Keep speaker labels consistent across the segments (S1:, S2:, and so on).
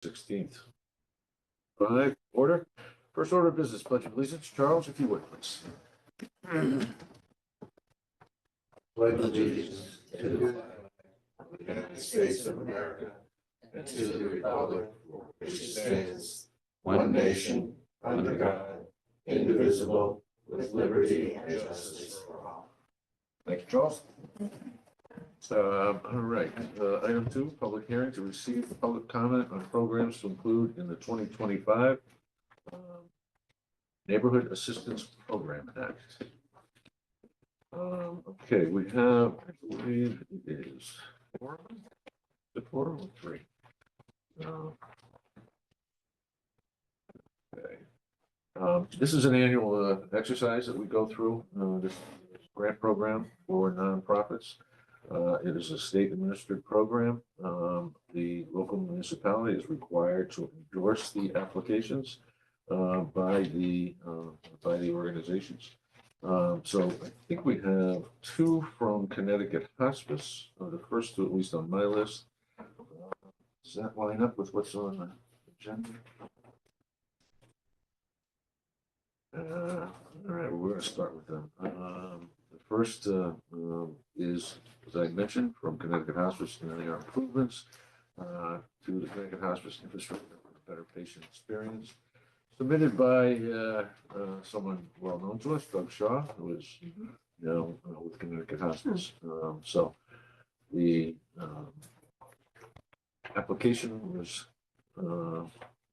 S1: 16th. Five, order. First order of business, pledge of allegiance. Charles, if you would, please.
S2: Pledge allegiance to the flag of the United States of America and to the republic for which it stands, one nation, under God, indivisible, with liberty and justice for all.
S1: Thank you, Charles. All right, item 2, public hearing to receive public comment on programs to include in the 2025 Neighborhood Assistance Program Act. Okay, we have, I believe it is 4, the 4 or 3. Okay. This is an annual exercise that we go through, this grant program for nonprofits. It is a state administered program. The local municipality is required to endorse the applications by the organizations. So I think we have 2 from Connecticut Hospice, the first 2 at least on my list. Does that line up with what's on the agenda? All right, well, we're going to start with them. The first is, as I mentioned, from Connecticut Hospice, and they are improvements to the Connecticut Hospice infrastructure for a better patient experience. Submitted by someone well known to us, Doug Shaw, who is with Connecticut Hospice. So the application was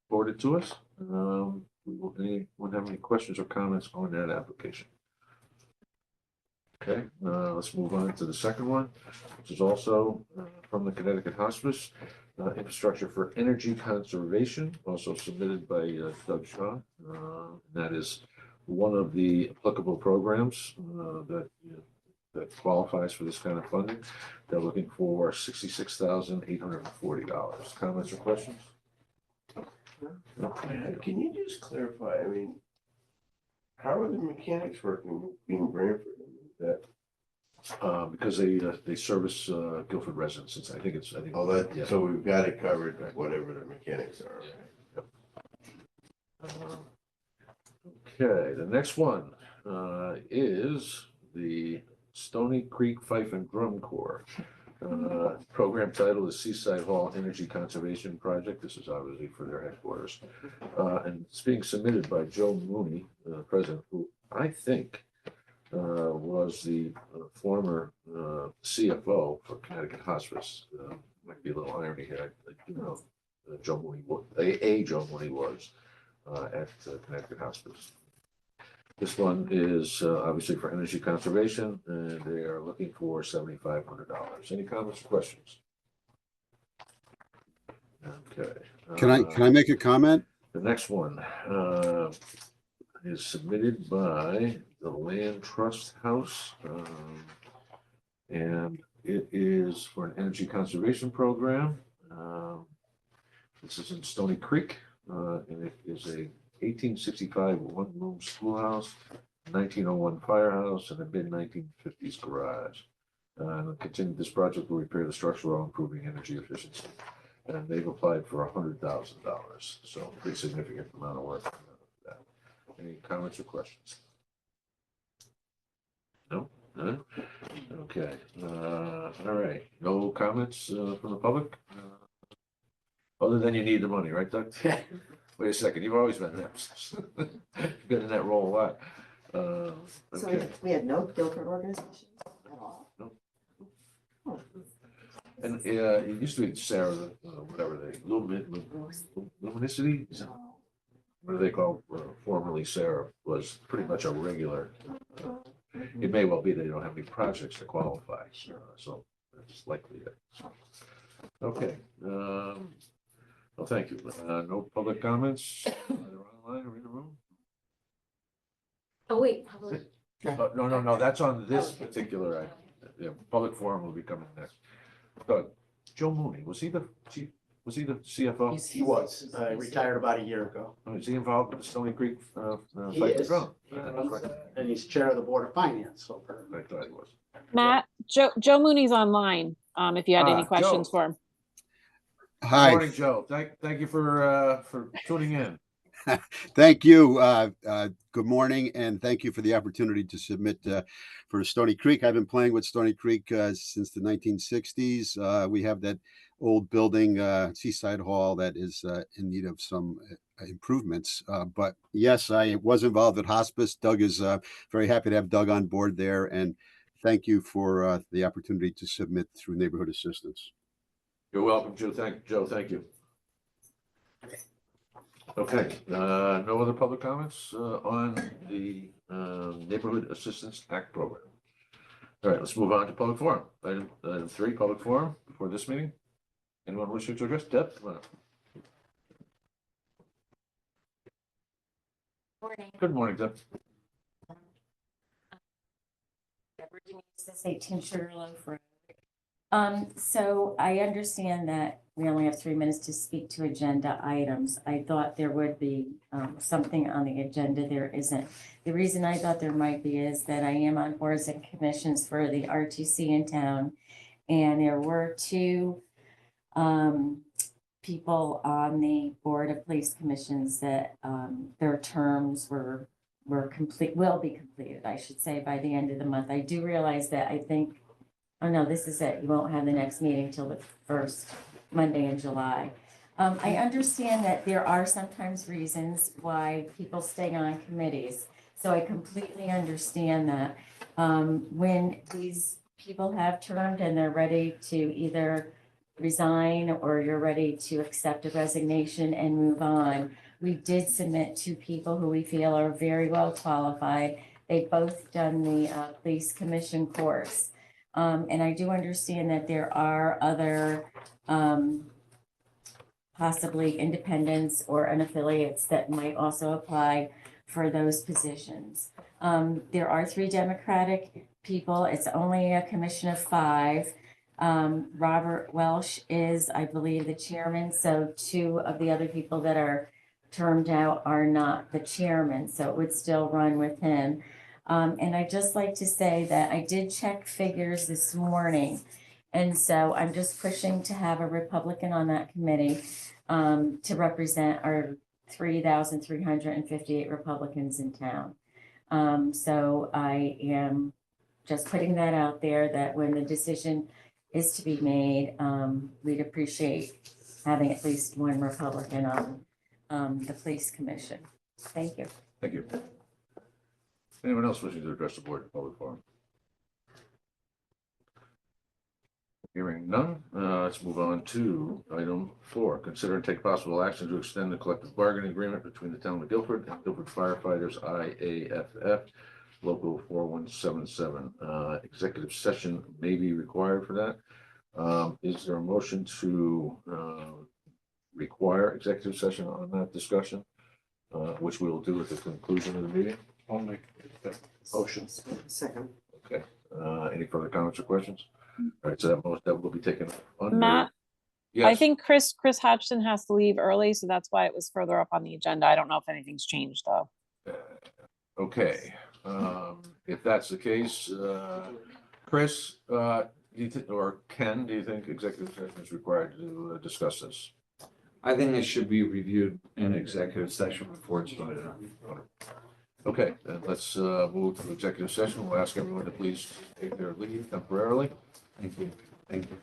S1: forwarded to us. Anyone have any questions or comments on that application? Okay, let's move on to the second one, which is also from the Connecticut Hospice. Infrastructure for energy conservation, also submitted by Doug Shaw. That is one of the applicable programs that qualifies for this kind of funding. They're looking for $66,840. Comments or questions?
S2: Can you just clarify, I mean, how are the mechanics working in Branford?
S1: Because they service Guilford residents. I think.
S2: Oh, that,
S1: yeah.
S2: so we've got it covered, whatever the mechanics are.
S1: Okay, the next one is the Stony Creek Fife and Drum Corps. Program title is Seaside Hall Energy Conservation Project. This is obviously for their headquarters. And it's being submitted by Joe Mooney, president, who I think was the former CFO for Connecticut Hospice. Might be a little irony here. I do know Joe Mooney, Joe Mooney was at Connecticut Hospice. This one is obviously for energy conservation, and they are looking for $7,500. Any comments or questions? Okay.
S3: Can I make a comment?
S1: The next one is submitted by the Land Trust House, and it is for an energy conservation program. This is in Stony Creek, and it is a 1865 one-room schoolhouse, 1901 firehouse, and a mid-1950s garage. Continue, this project will repair the structure while improving energy efficiency. And they've applied for $100,000, so pretty significant amount of work. That. Any comments or questions? No? None? Okay. All right. No comments from the public? Other than you need the money, right, Doug? Wait a second, you've always been in that. You've been in that role a lot.
S4: So
S1: Okay.
S4: we had no Guilford organizations at all?
S1: No. And it used to be Sarah, whatever they, Luminicity, what do they call, formerly Sarah, was pretty much a regular. It may well be they don't have any projects to qualify, so that's likely it. Okay. Well, thank you. No public comments, either online or in the room?
S5: Oh, wait, public.
S1: No, that's on this particular item. The public forum will be coming next. But Joe Mooney, was he the CFO?
S6: He was, retired about a year ago.
S1: Oh, is he involved with the Stony Creek
S6: He
S1: fight
S6: is.
S1: drum?
S6: He runs, and he's chair of the Board of Finance, so.
S1: I thought he was.
S7: Matt, Joe Mooney's online, if you had any
S1: Joe.
S7: questions for him.
S1: Good
S3: Hi,
S1: morning, Joe. Thank you for tuning in.
S3: thank you. Good morning, and thank you for the opportunity to submit for Stony Creek. I've been playing with Stony Creek since the 1960s. We have that old building, Seaside Hall, that is in need of some improvements. But yes, I was involved with hospice. Doug is very happy to have Doug on board there, and thank you for the opportunity to submit through Neighborhood Assistance.
S1: You're welcome, Joe. Thank you. Okay, no other public comments on the Neighborhood Assistance Act program. All right, let's move on to public forum. Item 3, public forum before this meeting. Anyone wishing to address? Deb, come on up.
S5: Morning.
S1: Good morning, Deb.
S5: Virginia used to say Tim Sugarloaf Road. So I understand that we only have 3 minutes to speak to agenda items. I thought there would be something on the agenda. There isn't. The reason I thought there might be is that I am on boards and commissions for the RTC in town. And there were 2 people on the Board of Police Commissions that their terms were complete, will be completed, I should say, by the end of the month. I do realize that I think, oh no, this is it. You won't have the next meeting till the first Monday in July. I understand that there are sometimes reasons why people stay on committees. So I completely understand that. When these people have termed and they're ready to either resign or you're ready to accept a resignation and move on, we did submit 2 people who we feel are very well qualified. They've both done the police commission course. And I do understand that there are other possibly independents or unaffiliates that might also apply for those positions. There are 3 Democratic people. It's only a commission of 5. Robert Welsh is, I believe, the chairman. So 2 of the other people that are termed out are not the chairman. So it would still run with him. And I'd just like to say that I did check figures this morning. And so I'm just pushing to have a Republican on that committee to represent our 3,358 Republicans in town. So I am just putting that out there that when the decision is to be made, we'd appreciate having at least 1 Republican on the police commission. Thank you.
S1: Thank you. Anyone else wishing to address the board in public forum? Hearing none, let's move on to item 4. Consider and take possible action to extend the collective bargaining agreement between the town of Guilford and Guilford Firefighters IAFF Local 4177. Executive session may be required for that. Is there a motion to require executive session on that discussion, which we will do at the conclusion of the meeting?
S6: I'll make that motion. Second.
S1: Okay. Any further comments or questions? All right, so that will be taken under.
S7: Matt,
S1: Yes.
S7: I think Chris Hodgson has to leave early, so that's why it was further up on the agenda. I don't know if anything's changed though.
S1: Okay, if that's the case, Chris, do you think, or Ken, do you think executive session is required to discuss this?
S2: I think it should be reviewed in executive session before it's voted on.
S1: Okay, then let's move to executive session. We'll ask everyone to please take their leave temporarily.
S2: Thank you. Thank you.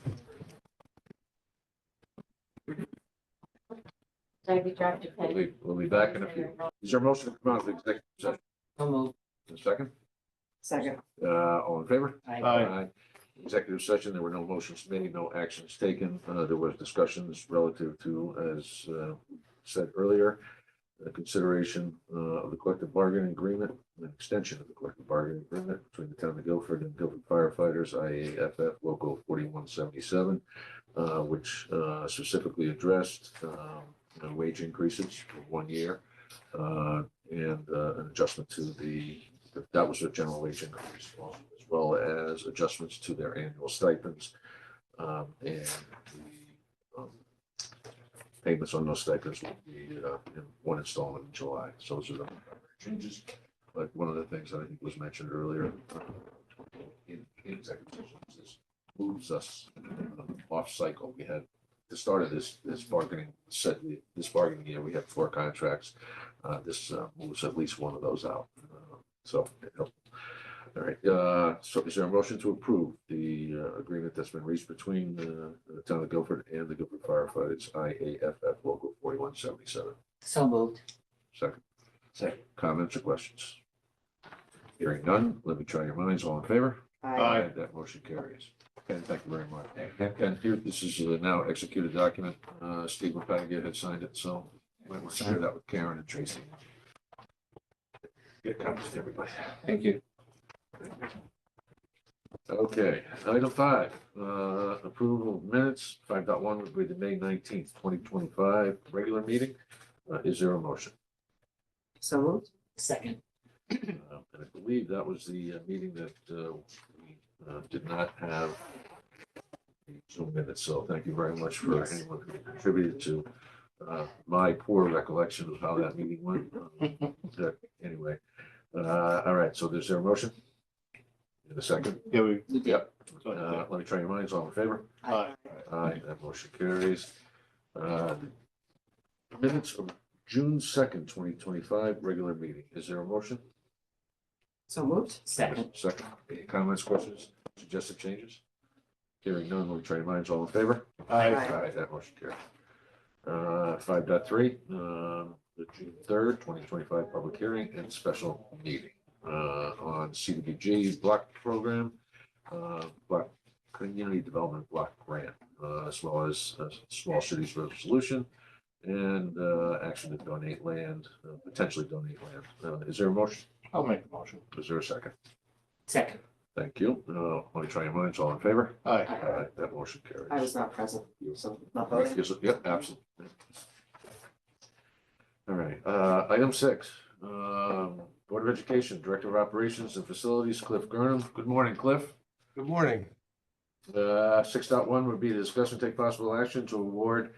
S1: We'll be back in a few. Is there a motion to come out of executive session? A second?
S6: Second.
S1: All in favor?
S6: Aye.
S1: Executive session, there were no motions made, no actions taken. There was discussions relative to, as said earlier, the consideration of the collective bargaining agreement, an extension of the collective bargaining agreement between the town of Guilford and Guilford Firefighters, IAFF Local 4177, which specifically addressed wage increases for 1 year and an adjustment to that was a general wage increase, as well as adjustments to their annual stipends and the payments on those stipends will be in 1 installment in July. So those are the changes. But one of the things that I think was mentioned earlier in executive session is this moves us off cycle. We had the start of this bargaining year, we had 4 contracts. This moves at least one of those out. So, all right, so is there a motion to approve the agreement that's been reached between the town of Guilford and the Guilford firefighters, IAFF Local 4177?
S6: So moved.
S1: Second. Comments or questions? Hearing none, let me try your minds. All in favor?
S6: Aye.
S1: That motion carries. Ken, thank you very much. Ken, here, this is a now executed document. Steve McPagan had signed it, so we'll share that with Karen and Tracy. Get copies to everybody.
S2: Thank you.
S1: Okay, item 5, approval of minutes. 5.1 would be the May 19th, 2025 regular meeting. Is there a motion?
S6: So moved. Second.
S1: And I believe that was the meeting that we did not have the Zoom minutes. So thank you very much for anyone who contributed to my poor recollection of how that meeting went. Anyway, all right. So is there a motion? In a second.
S2: Yeah,
S1: Yep. Let me try your minds. All in favor?
S2: Aye.
S1: Aye. That motion carries. Minutes of June 2nd, 2025 regular meeting. Is there a motion?
S6: So moved.
S1: Second. Any comments, questions, suggested changes? Hearing none, let me try your minds. All in favor?
S2: Aye.
S1: Aye, that motion carries. 5.3, the June 3rd, 2025 public hearing and special meeting on CDBG block program, block community development block grant, as well as small cities resolution and action to donate land, potentially donate land. Is there a motion?
S2: I'll make the motion.
S1: Is there a second?
S6: Second.
S1: Thank you. Let me try your minds. All in favor?
S2: Aye.
S1: Aye, that motion carries.
S6: I was not present, so not voting.
S1: Yes, yep, absolutely. All right, item 6, Board of Education, Director of Operations and Facilities, Cliff Gurnham. Good morning, Cliff.
S8: Good morning.
S1: 6.1 would be to discuss and take possible action to award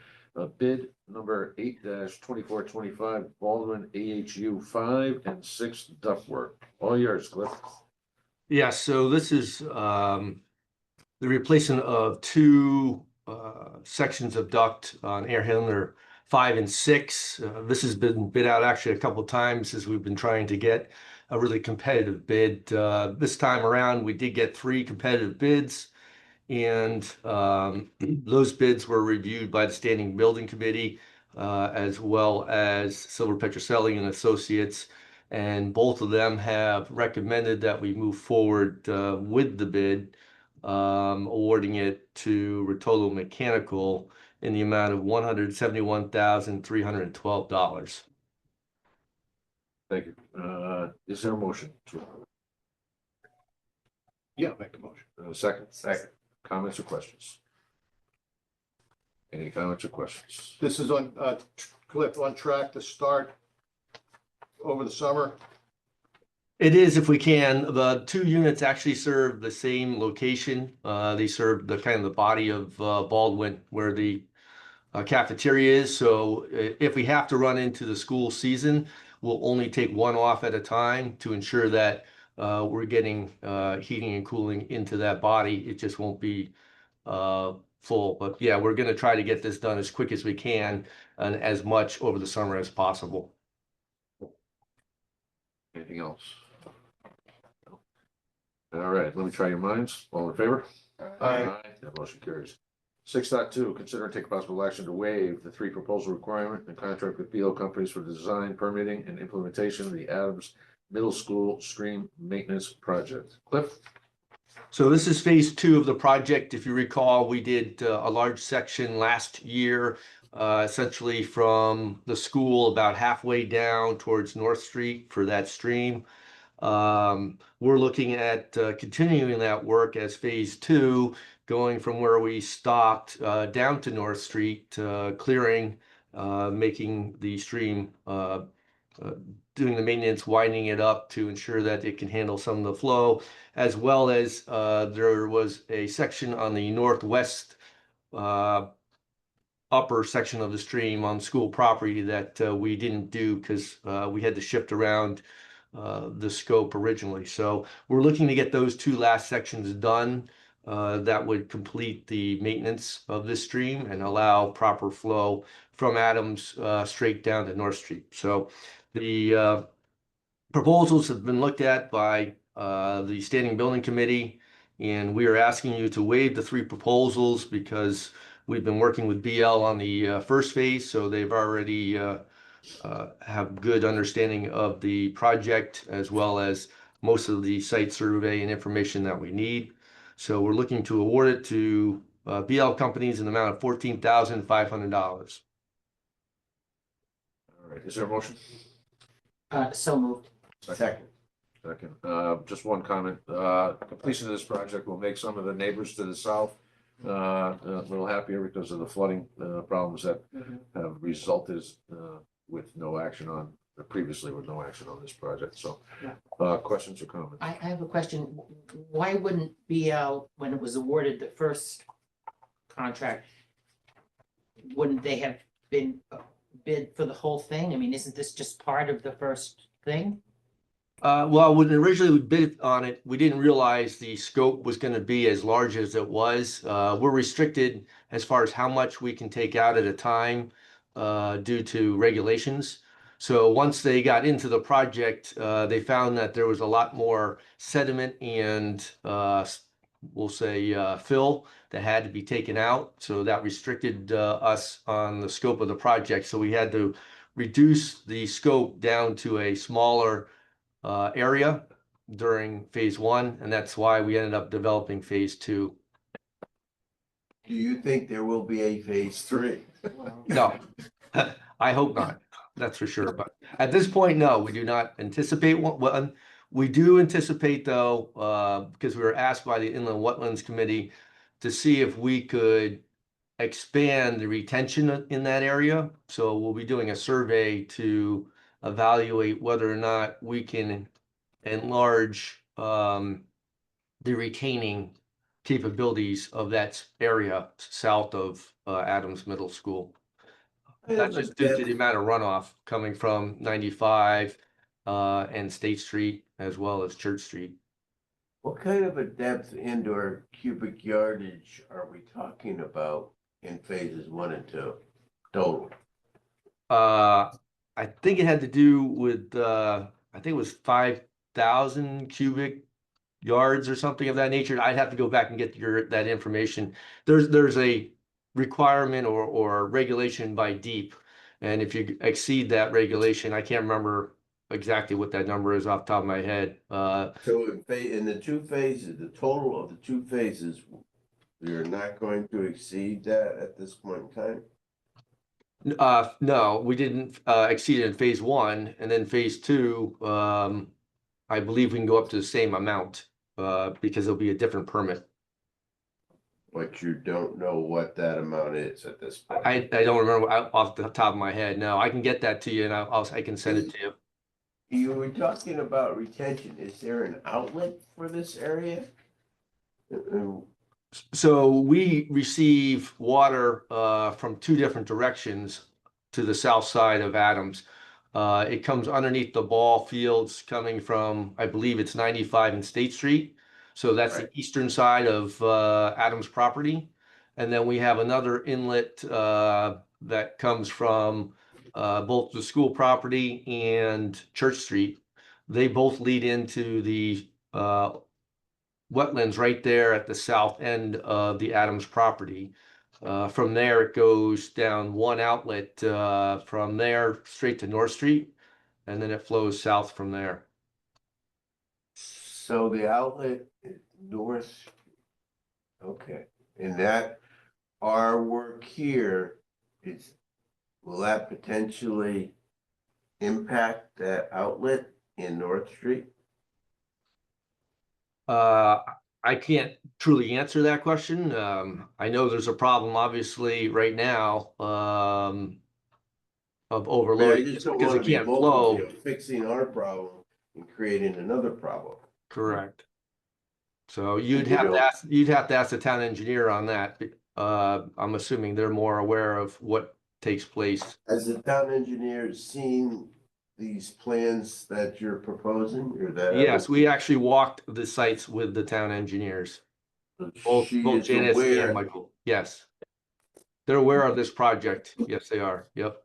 S1: bid number 8-2425 Baldwin AHU 5 and 6 ductwork. All yours, Cliff.
S8: Yeah, so this is the replacement of 2 sections of duct on air handler 5 and 6. This has been bid out actually a couple of times as we've been trying to get a really competitive bid. This time around, we did get 3 competitive bids, and those bids were reviewed by the Standing Building Committee as well as Silver Petroselli and Associates. And both of them have recommended that we move forward with the bid, awarding it to Rotolo Mechanical in the amount of $171,312.
S1: Thank you. Is there a motion?
S2: Yeah, make the motion.
S1: Second? Second. Comments or questions? Any comments or questions?
S2: This is on, Cliff, on track to start over the summer.
S8: It is, if we can. The 2 units actually serve the same location. They serve the kind of the body of Baldwin where the cafeteria is. So if we have to run into the school season, we'll only take one off at a time to ensure that we're getting heating and cooling into that body. It just won't be full. But yeah, we're going to try to get this done as quick as we can and as much over the summer as possible.
S1: Anything else? No. All right, let me try your minds. All in favor?
S2: Aye.
S1: That motion carries. 6.2, consider and take possible action to waive the 3 proposal requirement and contract with BO companies for the design, permitting, and implementation of the Adams Middle School Stream Maintenance Project. Cliff?
S8: So this is phase 2 of the project. If you recall, we did a large section last year, essentially from the school about halfway down towards North Street for that stream. We're looking at continuing that work as phase 2, going from where we stopped down to North Street, clearing, making the stream, doing the maintenance, widening it up to ensure that it can handle some of the flow, as well as there was a section on the northwest upper section of the stream on school property that we didn't do because we had to shift around the scope originally. So we're looking to get those 2 last sections done that would complete the maintenance of this stream and allow proper flow from Adams straight down to North Street. So the proposals have been looked at by the Standing Building Committee, and we are asking you to waive the 3 proposals because we've been working with BL on the first phase, so they've already have good understanding of the project as well as most of the site survey and information that we need. So we're looking to award it to BL companies in the amount of $14,500.
S1: All right, is there a motion?
S6: So moved.
S2: Second.
S1: Second, just one comment, completion of this project will make some of the neighbors to the south a little happier because of the flooding problems that have resulted with no action on, previously with no action on this project, so questions or comments?
S6: I have a question. Why wouldn't BL, when it was awarded the first contract, wouldn't they have been bid for the whole thing? I mean, isn't this just part of the first thing?
S8: Well, when originally we bid on it, we didn't realize the scope was going to be as large as it was. We're restricted as far as how much we can take out at a time due to regulations. So once they got into the project, they found that there was a lot more sediment and we'll say fill that had to be taken out. So that restricted us on the scope of the project. So we had to reduce the scope down to a smaller area during phase 1, and that's why we ended up developing phase 2.
S2: Do you think there will be a phase 3?
S8: No, I hope not. That's for sure. But at this point, no, we do not anticipate one. We do anticipate, though, because we were asked by the Inland Wetlands Committee to see if we could expand the retention in that area. So we'll be doing a survey to evaluate whether or not we can enlarge the retaining capabilities of that area south of Adams Middle School. That's just due to the amount of runoff coming from 95 and State Street as well as Church Street.
S2: What kind of a depth and/or cubic yardage are we talking about in phases 1 and 2 total?
S8: I think it had to do with I think it was 5,000 cubic yards or something of that nature. I'd have to go back and get that information. There's a requirement or regulation by deep, and if you exceed that regulation, I can't remember exactly what that number is off the top of my head.
S2: So in the 2 phases, the total of the 2 phases, you're not going to exceed that at this point in time?
S8: No, we didn't exceed it in phase 1, and then phase 2, I believe we can go up to the same amount because it'll be a different permit.
S2: But you don't know what that amount is at this point.
S8: I don't remember off the top of my head. No, I can get that to you, and I can send it to you.
S2: You were talking about retention. Is there an outlet for this area?
S8: So we receive water from 2 different directions to the south side of Adams. It comes underneath the ball fields coming from, I believe it's 95 and State Street. So that's the eastern side of Adams property. And then we have another inlet that comes from both the school property and Church Street. They both lead into the wetlands right there at the south end of the Adams property. From there, it goes down one outlet from there straight to North Street, and then it flows south from there.
S2: So the outlet is north. Okay, and that our work here will that potentially impact that outlet in North Street?
S8: I can't truly answer that question. I know there's a problem obviously right now of overloading
S2: I just don't
S8: because
S2: want
S8: it
S2: to be
S8: can't flow.
S2: fixing our problem and creating another problem.
S8: Correct. So
S2: you'd have to
S8: ask the town engineer on that. I'm assuming they're more aware of what takes place.
S2: Has the town engineer seen these plans that you're proposing or that?
S8: Yes, we actually walked the sites with the town engineers. Both
S2: She
S8: both
S2: is
S8: Janice
S2: aware.
S8: and Michael, yes. They're aware of this project. Yes, they are. Yep.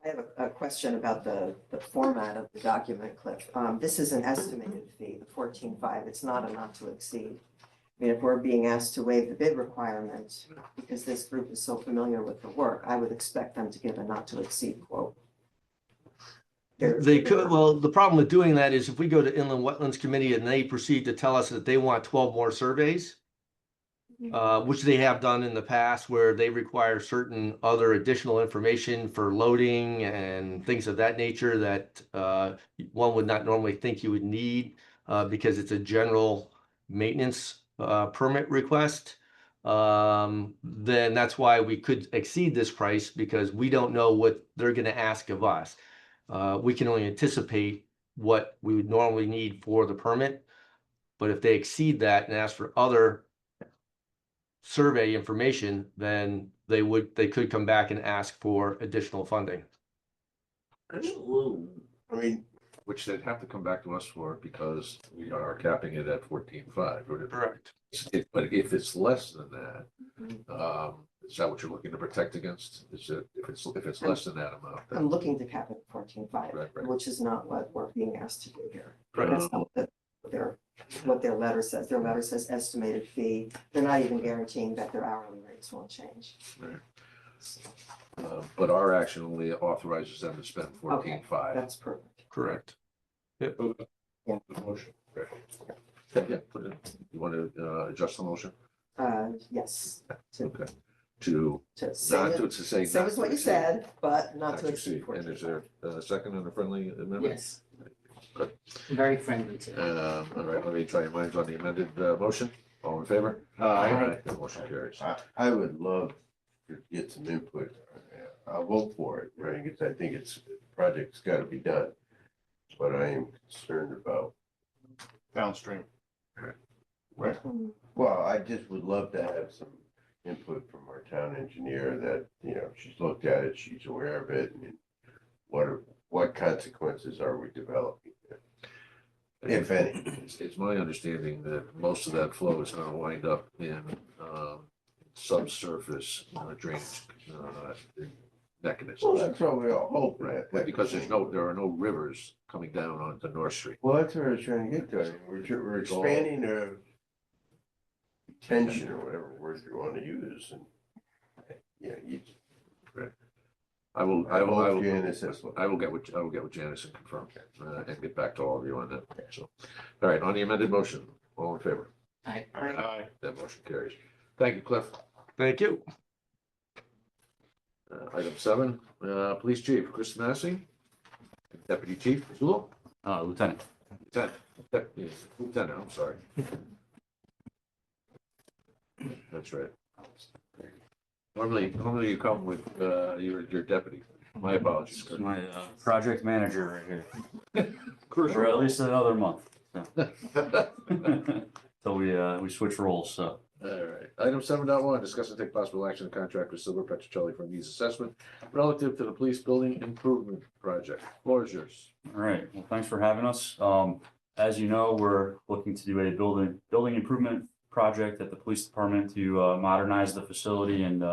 S4: I have a question about the format of the document, Cliff. This is an estimated fee, the 14.5. It's not a not to exceed. I mean, if we're being asked to waive the bid requirement, because this group is so familiar with the work, I would expect them to give a not to exceed quote.
S8: They could, well, the problem with doing that is if we go to Inland Wetlands Committee and they proceed to tell us that they want 12 more surveys, which they have done in the past where they require certain other additional information for loading and things of that nature that one would not normally think you would need because it's a general maintenance permit request. Then that's why we could exceed this price because we don't know what they're going to ask of us. We can only anticipate what we would normally need for the permit. But if they exceed that and ask for other survey information, then they could come back and ask for additional funding.
S2: Well, I mean,
S1: Which they'd have to come back to us for because we are capping it at 14.5.
S8: Correct.
S1: But if it's less than that, is that what you're looking to protect against? Is it, if it's less than that amount?
S4: I'm looking to cap it at 14.5,
S1: Right.
S4: which is not what we're being asked to do here.
S1: Right.
S4: That's not what their letter says. Their letter says estimated fee. They're not even guaranteeing that their hourly rates won't change.
S1: But our action only authorizes them to spend 14.5.
S4: That's perfect.
S8: Correct.
S4: Yeah.
S1: Motion. Right. Yeah, put it. You want to adjust the motion?
S4: Yes.
S1: Okay. To
S4: To say
S1: not
S4: it,
S1: to say.
S4: same
S1: not
S4: as
S1: to
S4: what you
S1: exceed.
S4: said, but not
S1: Not
S4: to
S1: to
S4: exceed
S1: exceed. And
S4: 14.5.
S1: is there a second and a friendly amendment?
S6: Yes. Very friendly to them.
S1: All right, let me try your minds on the amended motion. All in favor?
S2: Aye.
S1: The motion carries.
S2: I would love to get some input. I'll vote for it, right? Because I think the project's got to be done. But I am concerned about
S9: downstream.
S2: Right. Well, I just would love to have some input from our town engineer that, she's looked at it, she's aware of it, and what consequences are we developing, if any?
S1: It's my understanding that most of that flow is going to wind up in subsurface drainage mechanisms.
S2: Well, that's what we all hope.
S1: Right, because there are no rivers coming down onto North Street.
S2: Well, that's what I was trying to get to. We're expanding the tension or whatever word you want to use, and
S1: I will
S2: Janice has
S1: get with Janice and confirm and get back to all of you on that. So, all right, on the amended motion, all in favor?
S6: Aye.
S9: Aye.
S1: That motion carries. Thank you, Cliff.
S8: Thank you.
S1: Item 7, Police Chief Chris Massey, Deputy Chief Zulo,
S10: Lieutenant.
S1: Lieutenant, I'm sorry. That's right. Normally you come with your deputy. My apologies.
S10: This is my project manager right here,
S1: Chris.
S10: for at least another month. So we switch roles, so.
S1: All right. Item 7.1, discuss and take possible action to contract with Silver Petrocelli for needs assessment relative to the police building improvement project. Floor is yours.
S10: All right, well, thanks for having us. As you know, we're looking to do a building improvement project at the police department to modernize the facility and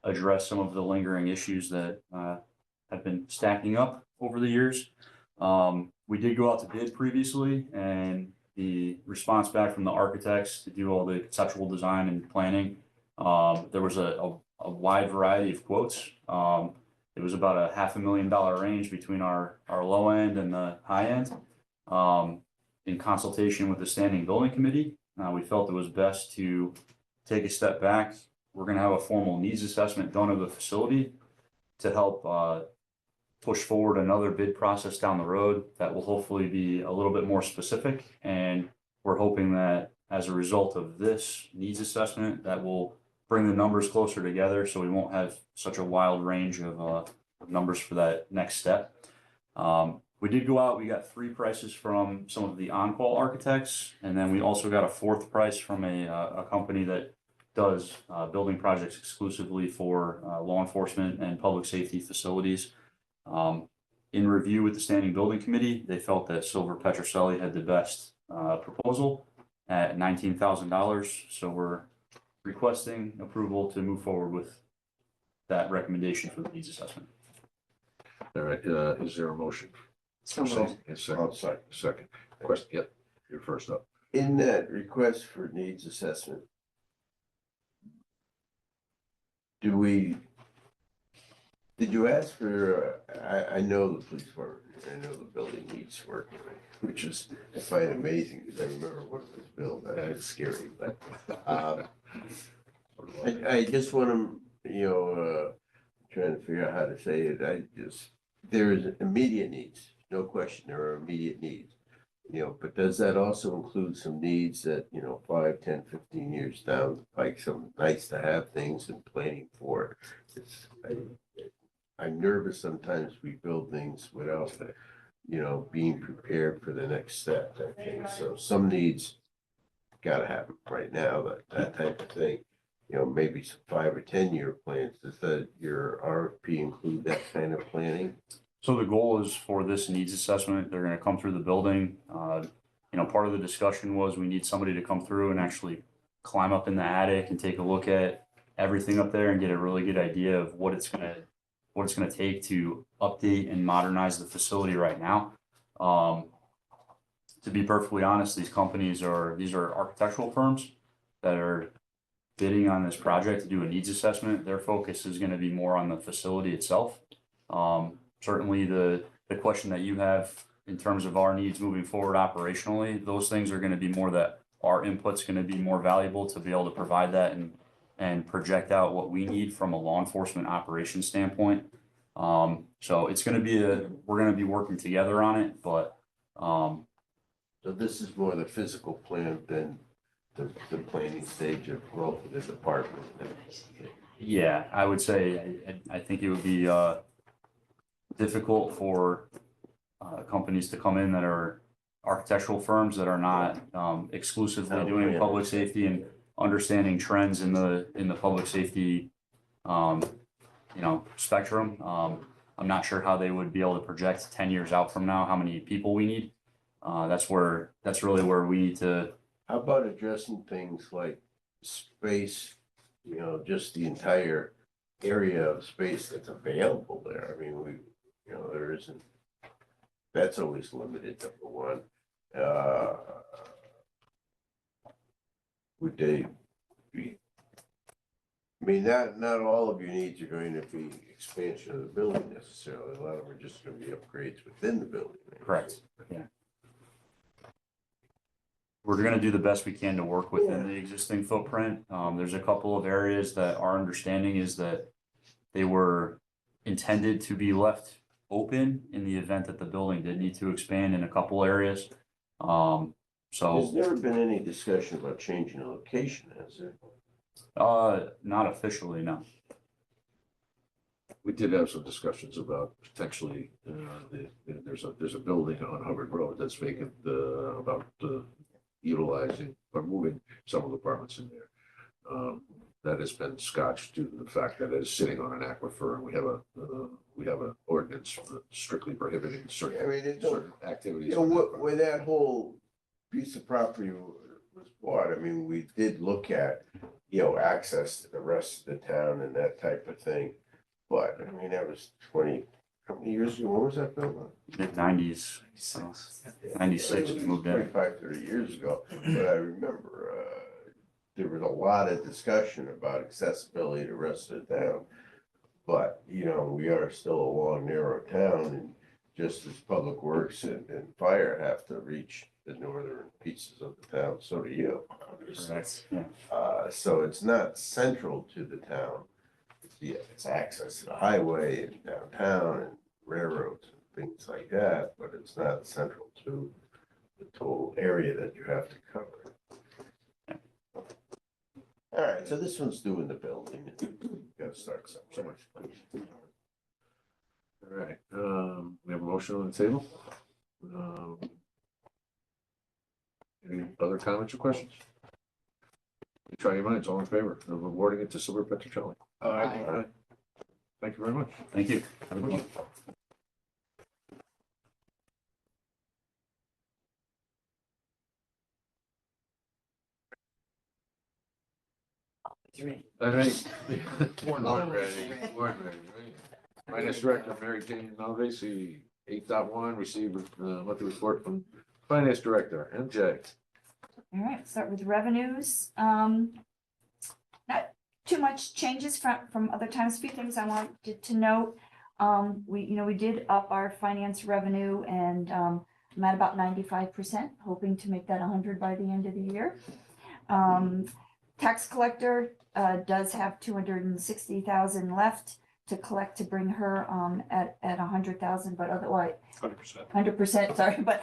S10: address some of the lingering issues that have been stacking up over the years. We did go out to bid previously, and the response back from the architects to do all the conceptual design and planning, there was a wide variety of quotes. It was about a $500,000 range between our low end and the high end. In consultation with the standing building committee, we felt it was best to take a step back. We're going to have a formal needs assessment done of the facility to help push forward another bid process down the road that will hopefully be a little bit more specific. And we're hoping that as a result of this needs assessment, that will bring the numbers closer together so we won't have such a wild range of numbers for that next step. We did go out, we got 3 prices from some of the on-call architects, and then we also got a 4th price from a company that does building projects exclusively for law enforcement and public safety facilities. In review with the standing building committee, they felt that Silver Petrocelli had the best proposal at $19,000. So we're requesting approval to move forward with that recommendation for the needs assessment.
S1: All right, is there a motion?
S4: So moved.
S1: Yes,
S2: I'll
S1: second. Second. Question, yep, you're first up.
S2: In that request for needs assessment, did you ask for, I know the police department, I know the building needs work, which is, I find amazing, because I remember when it was built, it's scary, but, I just want to, trying to figure out how to say it, there is immediate needs, no question, there are immediate needs. But does that also include some needs that, 5, 10, 15 years down, like some nice to have things and planning for it? I'm nervous sometimes we build things without, being prepared for the next step, I think. So some needs gotta happen right now, that type of thing. Maybe some 5 or 10 year plans. Does your RFP include that kind of planning?
S10: So the goal is for this needs assessment, they're gonna come through the building. Part of the discussion was we need somebody to come through and actually climb up in the attic and take a look at everything up there and get a really good idea of what it's gonna take to update and modernize the facility right now. To be perfectly honest, these are architectural firms that are bidding on this project to do a needs assessment. Their focus is gonna be more on the facility itself. Certainly the question that you have in terms of our needs moving forward operationally, those things are gonna be more that our input's gonna be more valuable to be able to provide that and project out what we need from a law enforcement operations standpoint. So it's gonna be we're gonna be working together on it, but,
S2: So this is more the physical plan than the planning stage of growth of the department.
S10: yeah, I would say, I think it would be, difficult for, companies to come in that are architectural firms that are not, exclusively doing public safety and understanding trends in the public safety, spectrum. I'm not sure how they would be able to project 10 years out from now, how many people we need. That's really where we need to.
S2: How about addressing things like space, just the entire area of space that's available there? I mean, there isn't, that's always limited, number one. Would they be, I mean, not all of your needs are going to be expansion of the building necessarily. A lot of them are just going to be upgrades within the building.
S10: Correct. Yeah. We're gonna do the best we can to work within the existing footprint. There's a couple of areas that our understanding is that they were intended to be left open in the event that the building did need to expand in a couple areas.
S2: There's
S10: So,
S2: never been any discussion about changing the location, has there?
S10: not officially, no.
S1: We did have some discussions about potentially, there's a building on Hubbard Road that's vacant, about utilizing or moving several apartments in there. That has been scotched due to the fact that it is sitting on an aquifer, and we have an ordinance strictly prohibiting
S2: I
S1: certain
S2: mean, it don't,
S1: certain activities. on that property.
S2: when that whole piece of property was bought, I mean, we did look at, access to the rest of the town and that type of thing. But, I mean, that was how many years ago? When was that built?
S10: Mid-90s, 96 we moved in.
S2: 25, 30 years ago. But I remember, there was a lot of discussion about accessibility to the rest of the town. But, we are still a long, narrow town, and just as Public Works and Fire have to reach the northern pieces of the town, so do you.
S10: Correct, yeah.
S2: So it's not central to the town. It's access to the highway and downtown and railroads and things like that, but it's not central to the total area that you have to cover. All right, so this one's doing the building. Got to start somewhere.
S1: All right, we have a motion on the table. Any other comments or questions? You try your minds, all in favor of awarding it to Silver Petrocelli?
S2: Aye.
S1: Thank you very much.
S10: Thank you. Have a good one.
S4: Three.
S1: All right.
S9: Born
S1: ready, right? Finance Director Mary Jane Malvasi, 8.1, received monthly report from Finance Director, MJ.
S11: All right, start with revenues. Not too much changes from other times. A few things I wanted to note. We did up our finance revenue and I'm at about 95%, hoping to make that 100 by the end of the year. Tax collector does have 260,000 left to collect to bring her at 100,000, but otherwise 100%, sorry, but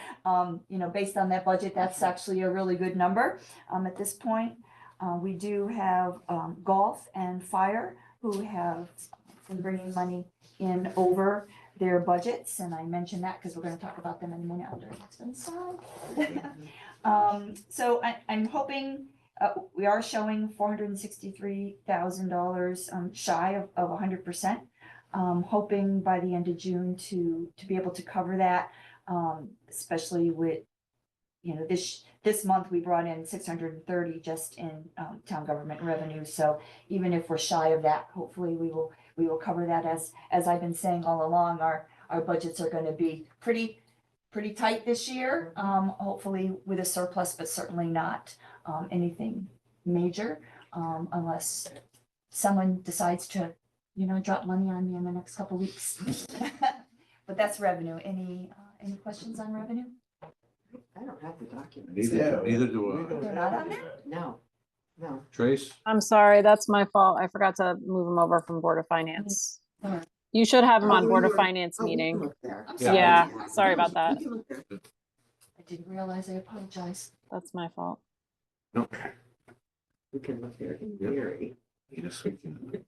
S11: based on that budget, that's actually a really good number at this point. We do have golf and fire who have been bringing money in over their budgets, and I mentioned that because we're going to talk about them in a minute under expense side. So I'm hoping we are showing $463,000 shy of 100%. Hoping by the end of June to be able to cover that, especially with this month we brought in 630 just in town government revenue. So even if we're shy of that, hopefully we will cover that. As I've been saying all along, our budgets are going to be pretty tight this year. Hopefully with a surplus, but certainly not anything major unless someone decides to drop money on me in the next couple weeks. But that's revenue. Any questions on revenue?
S4: I don't have the documents.
S1: Neither do I.
S11: They're not on there?
S4: No.
S1: Trace?
S7: I'm sorry, that's my fault. I forgot to move them over from Board of Finance.
S11: Alright.
S7: You should have them
S4: Oh,
S7: on Board of
S4: we were-
S7: Finance
S4: Oh, we can
S7: meeting.
S4: look there.
S11: I'm
S1: Yeah.
S11: sorry.
S7: Yeah,
S1: Yeah.
S7: sorry about that.
S4: We can look there.
S11: I didn't realize. I apologize.
S7: That's my fault.
S1: No.
S4: We can look there in
S1: Yep.
S4: theory.
S1: Yes, we can.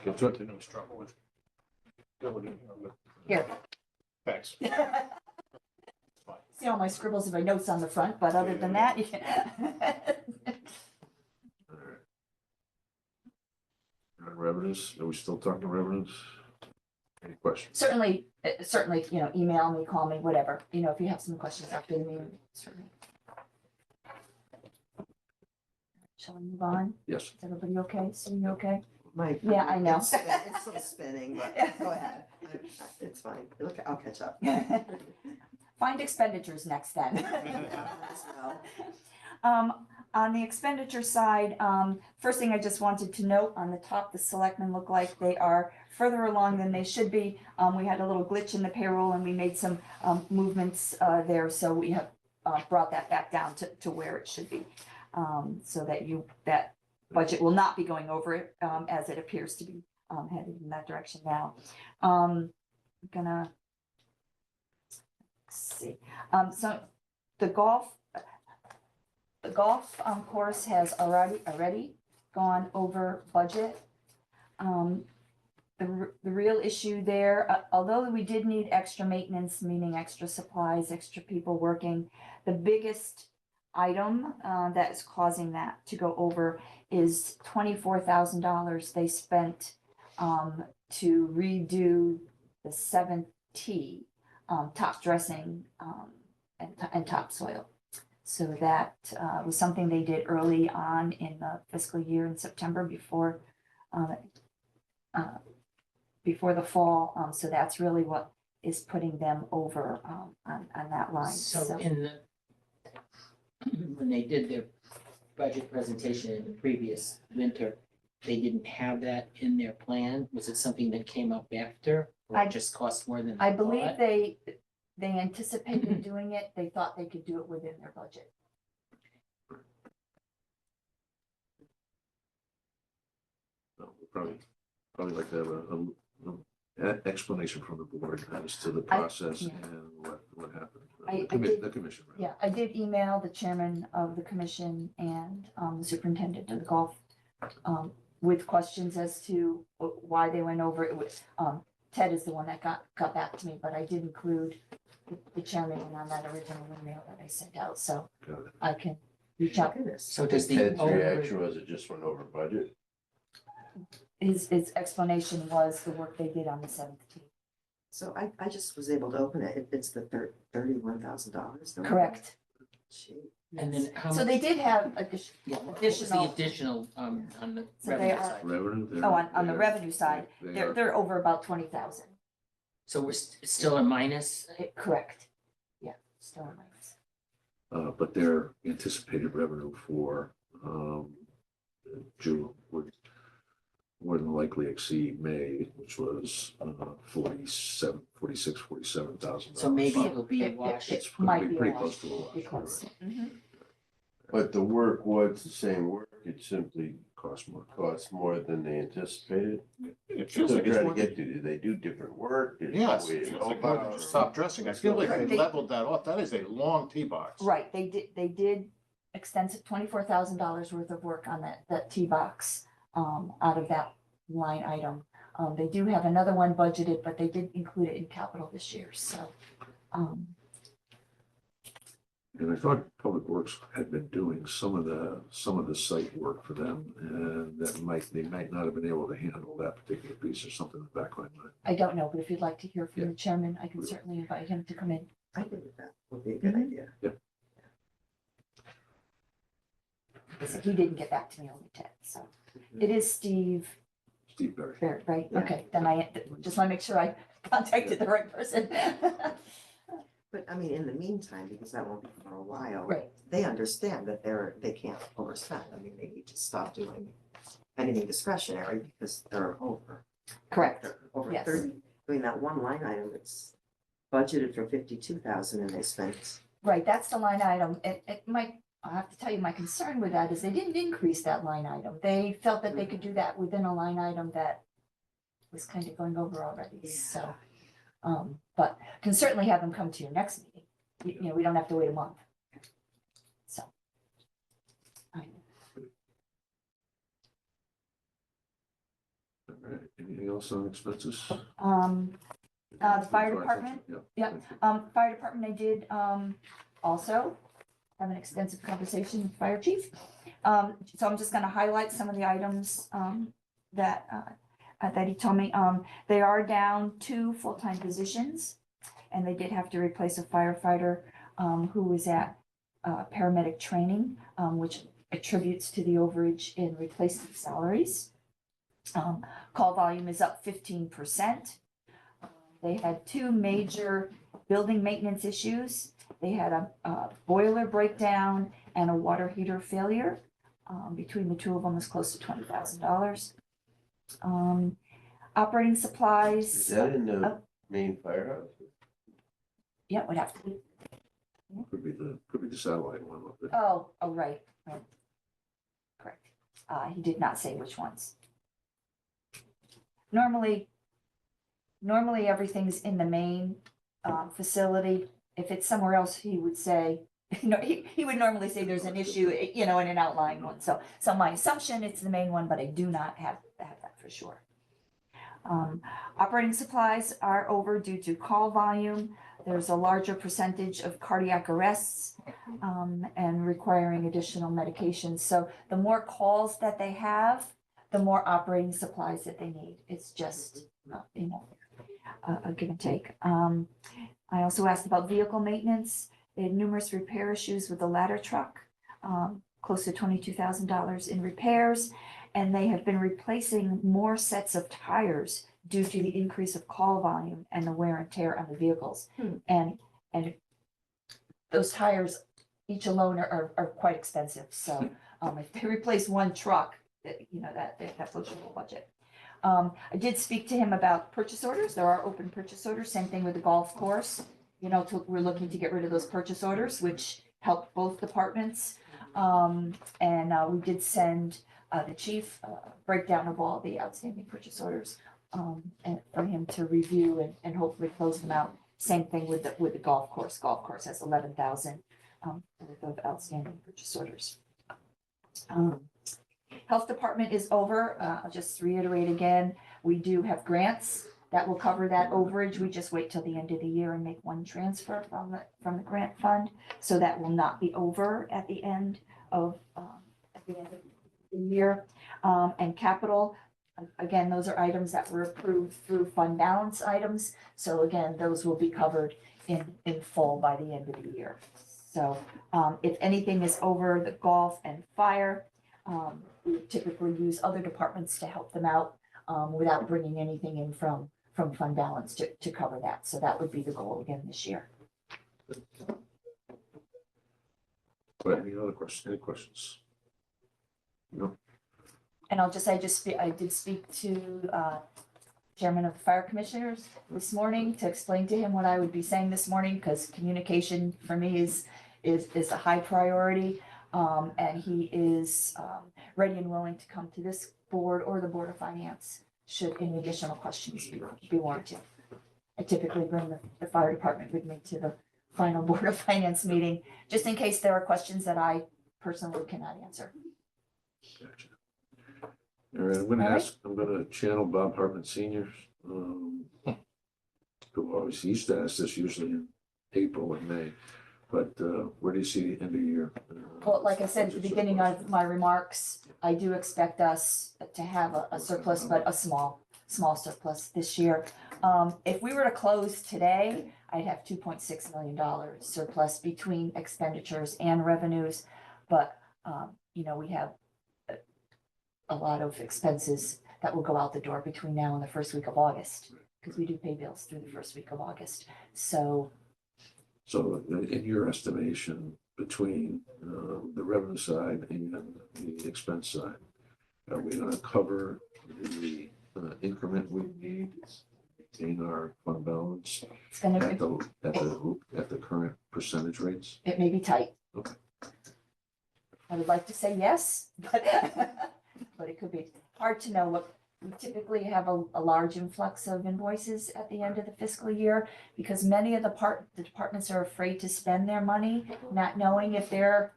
S9: Get to it, no struggle with.
S11: Here.
S9: Thanks.
S11: See all my scribbles and my notes on the front, but other than that, you can.
S1: On revenues, are we still talking revenues? Any questions?
S11: Certainly, email me, call me, whatever. If you have some questions after the meeting, certainly. Shall we move on?
S1: Yes.
S11: Is everybody okay? So you okay?
S4: Yeah,
S11: I know.
S4: It's still spinning, but go ahead. It's fine. Look, I'll catch up.
S11: Find expenditures next then. On the expenditure side, first thing I just wanted to note on the top, the selectmen look like they are further along than they should be. We had a little glitch in the payroll and we made some movements there, so we have brought that back down to where it should be. So that budget will not be going over it as it appears to be headed in that direction now. I'm gonna see. So the golf course has already gone over budget. The real issue there, although we did need extra maintenance, meaning extra supplies, extra people working, the biggest item that is causing that to go over is $24,000 they spent to redo the 7th tee, top dressing and topsoil. So that was something they did early on in the fiscal year in September before the fall. So that's really what is putting them over on that line.
S6: So when they did their budget presentation in the previous winter, they didn't have that in their plan? Was it something that came up after? Or it just cost more than they
S11: I believe
S6: thought?
S11: they anticipated doing it. They thought they could do it within their budget.
S1: No, we'll probably like to have an explanation from the board as to the
S11: I-
S1: process
S11: yeah.
S1: and what happened.
S11: I
S1: The
S11: did-
S1: commission. right?
S11: Yeah, I did email the chairman of the commission and the superintendent of the golf with questions as to why they went over it. Ted is the one that got back to me, but I did include the chairman on that original email that I sent out, so
S1: Got it.
S11: I can reach out.
S6: So does the
S2: Ted's
S6: over,
S2: reaction was it just went over budget?
S11: His explanation was the work they did on the 17th.
S4: So I just was able to open it. It's the $31,000.
S11: Correct.
S6: and then how
S11: So
S6: much?
S11: they did have
S6: Yeah, what was the
S11: additional,
S6: additional, on the
S11: So they
S6: revenue
S11: are-
S6: side?
S1: Revenue? they're-
S11: oh, on the
S1: they're-
S11: revenue side,
S1: they
S11: they're,
S1: are-
S11: they're over about 20,000.
S6: So we're still a minus?
S11: Correct. Yeah, still a minus.
S1: But their anticipated revenue for June would more than likely exceed May, which was 47,000.
S6: So maybe it'll be a
S11: It-
S6: wash.
S1: It's
S11: might
S1: gonna be
S11: be a
S1: pretty
S11: wash.
S1: close to a wash.
S11: Be close. Mhm.
S2: But the work was the same work, it simply
S1: Cost more.
S2: costs more than they anticipated.
S9: It
S2: So
S9: feels
S2: they're
S9: like it's
S2: trying
S9: more,
S2: to get to, do they do different work? Is
S9: yes,
S2: there a way
S9: it
S2: to
S9: feels
S2: know
S9: like more
S2: about
S9: than
S2: it?
S9: just top dressing. I feel like
S11: Right,
S9: they
S11: they-
S9: leveled that off. That is a long tee box.
S11: Right, they did extensive $24,000 worth of work on that tee box, out of that line item. They do have another one budgeted, but they did include it in capital this year, so,
S1: And I thought Public Works had been doing some of the site work for them, and they might not have been able to handle that particular piece or something in the back of my mind.
S11: I don't know, but if you'd like to hear from
S1: Yeah.
S11: the chairman, I can certainly invite him to come in.
S4: I think that would be a good
S11: Mhm.
S4: idea.
S11: He didn't get back to me on the 10th, so. It is Steve
S1: Steve Berry.
S11: Barrett, right?
S4: Yeah.
S11: Okay, then I just want to make sure I contacted the right person.
S4: But I mean, in the meantime, because that won't be for a while.
S11: Right.
S4: They understand that they can't overspend. I mean, they need to stop doing anything discretionary because they're over.
S11: Correct.
S4: They're over
S11: Yes.
S4: 30. I mean, that one line item, it's budgeted for 52,000 and they spent.
S11: Right, that's the line item. I have to tell you, my concern with that is they didn't increase that line item. They felt that they could do that within a line item that was kind of going over already, so. But can certainly have them come to your next meeting. You know, we don't have to wait a month. So.
S1: All right. Anything else on expenses?
S11: The fire department?
S1: Yeah.
S11: Yeah. Fire department, I did, also have an extensive conversation with fire chief. So I'm just gonna highlight some of the items, that he told me. They are down 2 full-time positions, and they did have to replace a firefighter, who was at, paramedic training, which attributes to the overage in replacement salaries. Call volume is up 15%. They had 2 major building maintenance issues. They had a boiler breakdown and a water heater failure. Between the 2 of them is close to $20,000. Operating supplies.
S2: Is that in the main firehouse?
S11: Yeah, would have to be.
S1: Could be the satellite one. Up there.
S11: Oh, right. Correct. He did not say which ones. Normally everything's in the main, facility. If it's somewhere else, he would say, he would normally say there's an issue, in an outlying one. So my assumption it's the main one, but I do not have that for sure. Operating supplies are over due to call volume. There's a larger percentage of cardiac arrests, and requiring additional medications. So the more calls that they have, the more operating supplies that they need. It's just, a give and take. I also asked about vehicle maintenance. They had numerous repair issues with the ladder truck, close to $22,000 in repairs. And they have been replacing more sets of tires due to the increase of call volume and the wear and tear on the vehicles. And those tires, each alone are quite expensive. So if they replace one truck, that floats your whole budget. I did speak to him about purchase orders. There are open purchase orders, same thing with the golf course. We're looking to get rid of those purchase orders, which help both departments. And we did send the chief a breakdown of all the outstanding purchase orders, and for him to review and hopefully close them out. Same thing with the golf course. Golf course has 11,000 worth of outstanding purchase orders. Health department is over. I'll just reiterate again, we do have grants that will cover that overage. We just wait till the end of the year and make one transfer from the grant fund. So that will not be over at the end of the year. And capital, again, those are items that were approved through fund balance items. So again, those will be covered in full by the end of the year. So if anything is over the golf and fire, we typically use other departments to help them out without bringing anything in from fund balance to cover that. So that would be the goal again this year.
S1: But any other questions? Any questions? No?
S11: And I'll just say, I did speak to Chairman of the Fire Commissioners this morning to explain to him what I would be saying this morning, because communication for me is a high priority. And he is ready and willing to come to this board or the Board of Finance should any additional questions be warranted. I typically bring the fire department with me to the final Board of Finance meeting, just in case there are questions that I personally cannot answer.
S1: Gotcha. All right, I'm gonna
S11: All right.
S1: ask, I'm gonna channel Bob Hartman Senior. Who obviously used to ask this usually in April and May, but where do you see the end of year?
S11: Well, like I said at the
S1: budget
S11: beginning
S1: surplus?
S11: of my remarks, I do expect us to have a surplus, but a small surplus this year. If we were to close today, I'd have $2.6 million surplus between expenditures and revenues. But, we have a lot of expenses that will go out the door between now and the first week of August, because we do pay bills through the first week of August. So
S1: in your estimation, between the revenue side and the expense side, are we gonna cover the increment we need in our fund balance
S11: it's gonna
S1: at
S11: be,
S1: the current percentage rates?
S11: it may be tight.
S1: Okay.
S11: I would like to say yes, but it could be hard to know. Look, we typically have a large influx of invoices at the end of the fiscal year because many of the departments are afraid to spend their money, not knowing if they're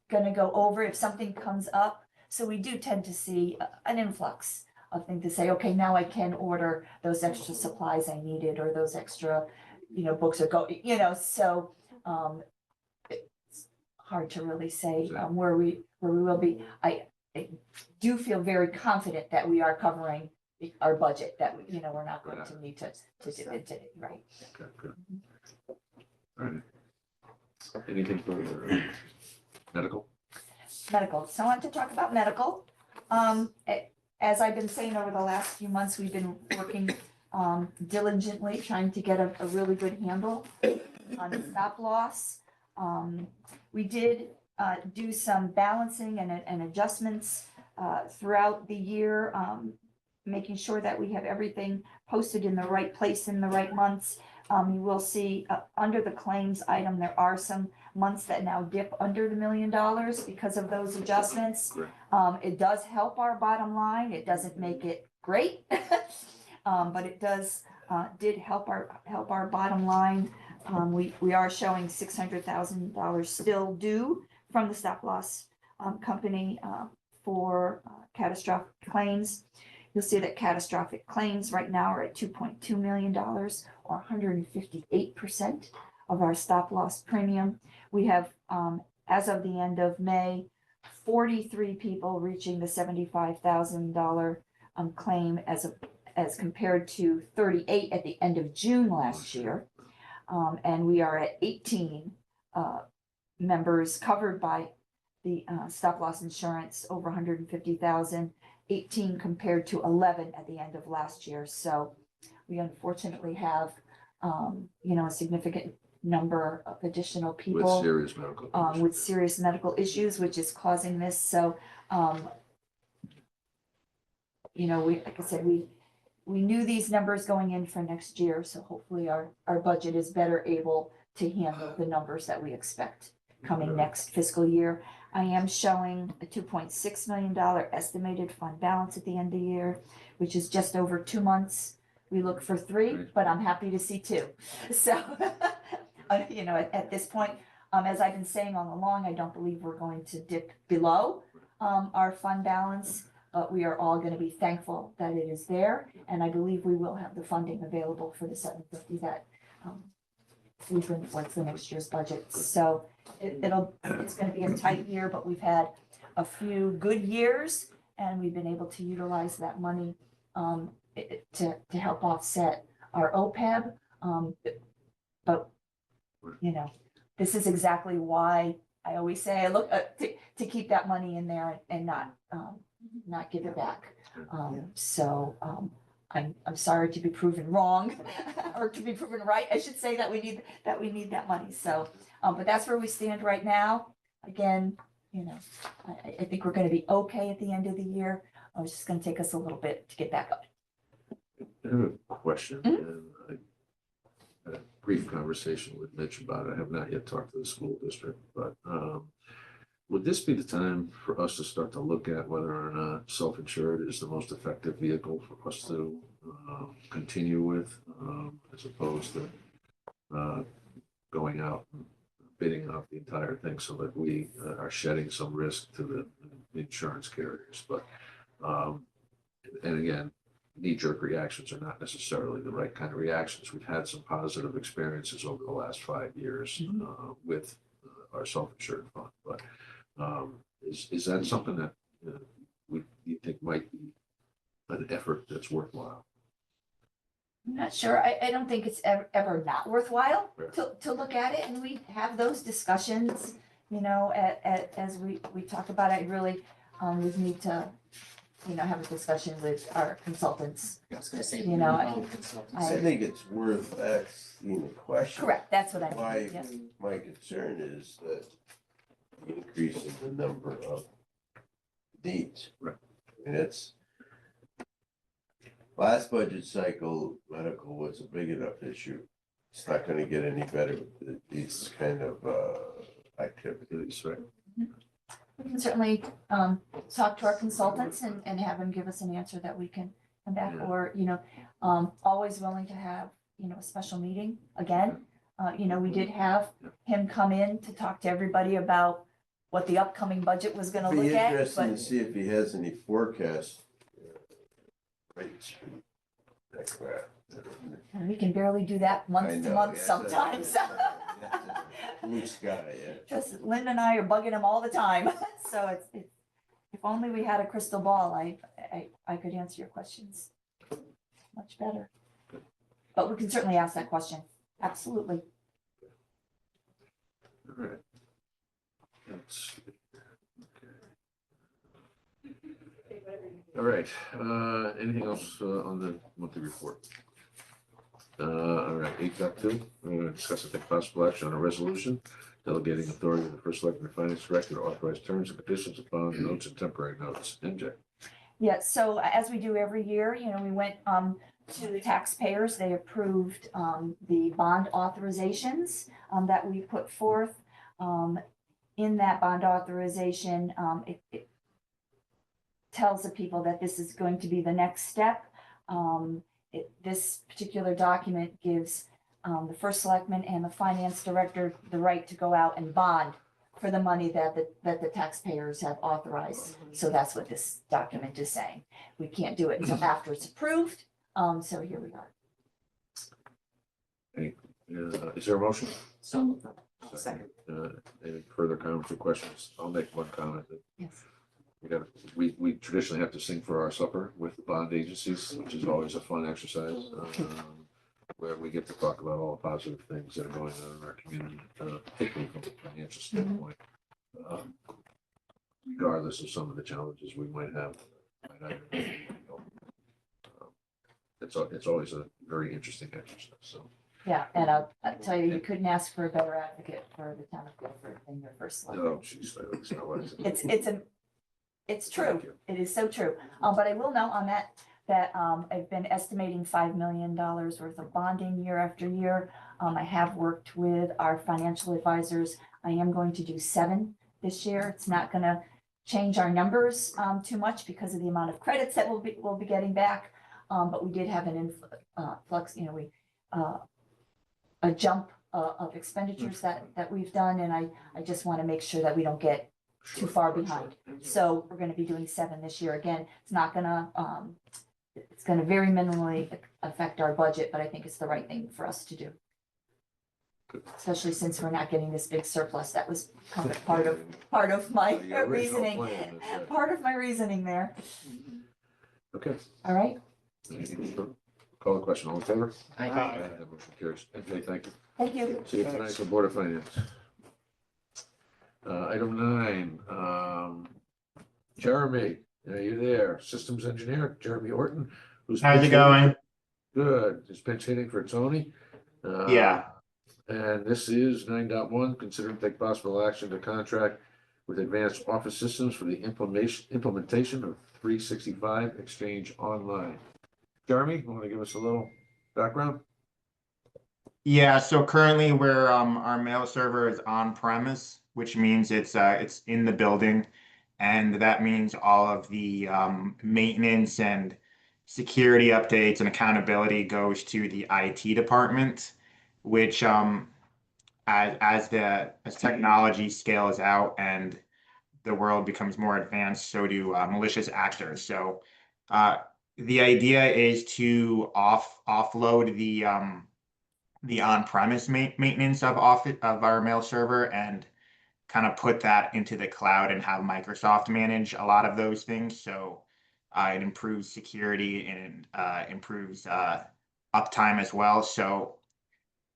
S11: gonna go over, if something comes up. So we do tend to see an influx of things to say, okay, now I can order those extra supplies I needed or those extra, books are so it's hard to really say where we will be. I do feel very confident that we are covering our budget, that we're not going to need to dip into it, right?
S1: Okay, good. All right. Anything further? Medical?
S11: Medical. So I want to talk about medical. As I've been saying over the last few months, we've been working diligently trying to get a really good handle on the stop loss. We did do some balancing and adjustments throughout the year, making sure that we have everything posted in the right place in the right months. You will see under the claims item, there are some months that now dip under the $1 million because of those adjustments. It does help our bottom line. It doesn't make it great, but it did help our bottom line. We are showing $600,000 still due from the stop loss company for catastrophic claims. You'll see that catastrophic claims right now are at $2.2 million, or 158% of our stop loss premium. We have, as of the end of May, 43 people reaching the $75,000 claim as compared to 38 at the end of June last year. And we are at 18 members covered by the stop loss insurance over 150,000, 18 compared to 11 at the end of last year. So we unfortunately have, a significant number of additional people with serious medical issues, which is causing this. So, like I said, we knew these numbers going in for next year. So hopefully our budget is better able to handle the numbers that we expect coming next fiscal year. I am showing a $2.6 million estimated fund balance at the end of the year, which is just over 2 months. We look for 3, but I'm happy to see 2. So, at this point, as I've been saying all along, I don't believe we're going to dip below our fund balance. but we are all gonna be thankful that it is there. And I believe we will have the funding available for the 750 that, we've been, what's the next year's budget. So it's gonna be a tight year, but we've had a few good years and we've been able to utilize that money, to help offset our OPEB. But, you know, this is exactly why I always say I look to keep that money in there and not give it back. I'm sorry to be proven wrong or to be proven right. I should say that we need that money. So, but that's where we stand right now. Again, you know, I think we're going to be okay at the end of the year. It's just going to take us a little bit to get back up.
S1: I have a question, and I had a brief conversation with Mitch about it. I have not yet talked to the school district, but would this be the time for us to start to look at whether or not self-insured is the most effective vehicle for us to continue with, as opposed to going out and bidding out the entire thing so that we are shedding some risk to the insurance carriers? But, and again, knee-jerk reactions are not necessarily the right kind of reactions. We've had some positive experiences over the last 5 years with our self-insured fund, but is that something that you think might be an effort that's worthwhile?
S11: I'm not sure. I don't think it's ever not worthwhile
S1: Right.
S11: to look at it, and we have those discussions, you know, as we talk about it. Really, we need to, you know, have a discussion with our consultants.
S6: I was gonna say.
S11: You know,
S2: I think it's worth asking the question.
S11: Correct, that's what I
S2: My,
S11: mean, yes.
S2: my concern is that the increase in the number of needs.
S1: Right.
S2: And it's, last budget cycle, medical was a big enough issue. It's not gonna get any better with these kind of activities.
S1: Right.
S11: We can certainly talk to our consultants and have them give us an answer that we can come back,
S1: Yeah.
S11: or, you know, always willing to have, you know, a special meeting again. You know, we did have him come in to talk to everybody about what the upcoming budget was gonna
S2: Be
S11: look at,
S2: interesting to
S11: but
S2: see if he has any forecast rates. for that crap.
S11: we can barely do that
S2: I
S11: month to
S2: know,
S11: month
S2: yes,
S11: sometimes.
S2: Blue sky, yeah.
S11: Just Linda and I are bugging him all the time, so it's, if only we had a crystal ball, I could answer your questions much better. But we can certainly ask that question, absolutely.
S1: All right. That's, okay. All right, anything else on the monthly report? All right, 8.2, we're going to discuss and take possible action on a resolution delegating authority to the first selectman and finance director to authorize terms and conditions of bond notes and temporary notes. MJ.
S11: Yeah, so as we do every year, you know, we went to the taxpayers, they approved the bond authorizations that we put forth. In that bond authorization, it tells the people that this is going to be the next step. This particular document gives the first selectman and the finance director the right to go out and bond for the money that the taxpayers have authorized. So that's what this document is saying. We can't do it until after it's approved. So here we are.
S1: Is there a motion?
S6: So,
S4: Second.
S1: Any further comments or questions? I'll make one comment.
S11: Yes.
S1: We traditionally have to sing for our supper with the bond agencies, which is always a fun exercise, where we get to talk about all the positive things that are going on in our community, particularly from a financial standpoint, regardless of some of the challenges we might have. It's always a very interesting exercise, so.
S11: Yeah, and I'll tell you, you couldn't ask for a better advocate for the town of Guilford than your first selectman.
S1: Oh, geez, that's not what I said.
S11: It's true.
S1: Thank you.
S11: It is so true. But I will note on that I've been estimating $5 million worth of bonding year after year. I have worked with our financial advisors. I am going to do 7 this year. It's not gonna change our numbers too much because of the amount of credits that we'll be getting back. But we did have an influx, you know, a jump of expenditures that we've done, and I just want to make sure that we don't get too far behind. So we're gonna be doing 7 this year. Again, it's not gonna, it's gonna very minimally affect our budget, but I think it's the right thing for us to do. Especially since we're not getting this big surplus. That was kind of part of my
S1: The original
S11: reasoning,
S1: plan is,
S11: part of my reasoning there.
S1: Okay.
S11: All right,
S1: Call the question, all in favor?
S6: I-
S1: That motion carries. Okay, thank you.
S11: thank you.
S1: See you tonight for Board of Finance. Item 9, Jeremy, are you there? Systems Engineer, Jeremy Orton. Who's
S12: How's
S1: pinch
S12: it going?
S1: hitting- Good, just pinch hitting for Tony.
S12: Yeah.
S1: And this is 9.1. Consider and take possible action to contract with Advanced Office Systems for the implementation of 365 Exchange Online. Jeremy, you want to give us a little background?
S12: Yeah, so currently our mail server is on premise, which means it's in the building. And that means all of the maintenance and security updates and accountability goes to the IT department, which as technology scales out and the world becomes more advanced, so do malicious actors. So the idea is to offload the on-premise maintenance of our mail server and kind of put that into the cloud and have Microsoft manage a lot of those things. So it improves security and improves uptime as well. So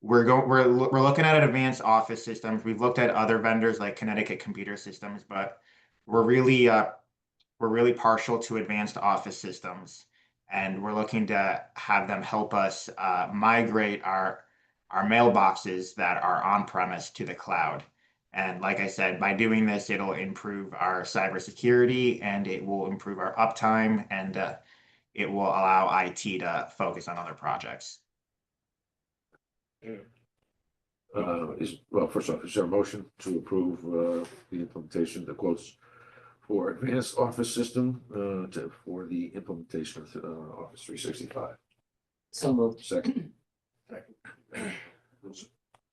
S12: we're looking at advanced office systems. We've looked at other vendors like Connecticut Computer Systems, but we're really partial to advanced office systems, and we're looking to have them help us migrate our mailboxes that are on premise to the cloud. And like I said, by doing this, it'll improve our cybersecurity and it will improve our uptime, and it will allow IT to focus on other projects.
S1: First off, is there a motion to approve the implementation, the quotes for Advanced Office System for the implementation of Office 365?
S6: So moved.
S1: Second.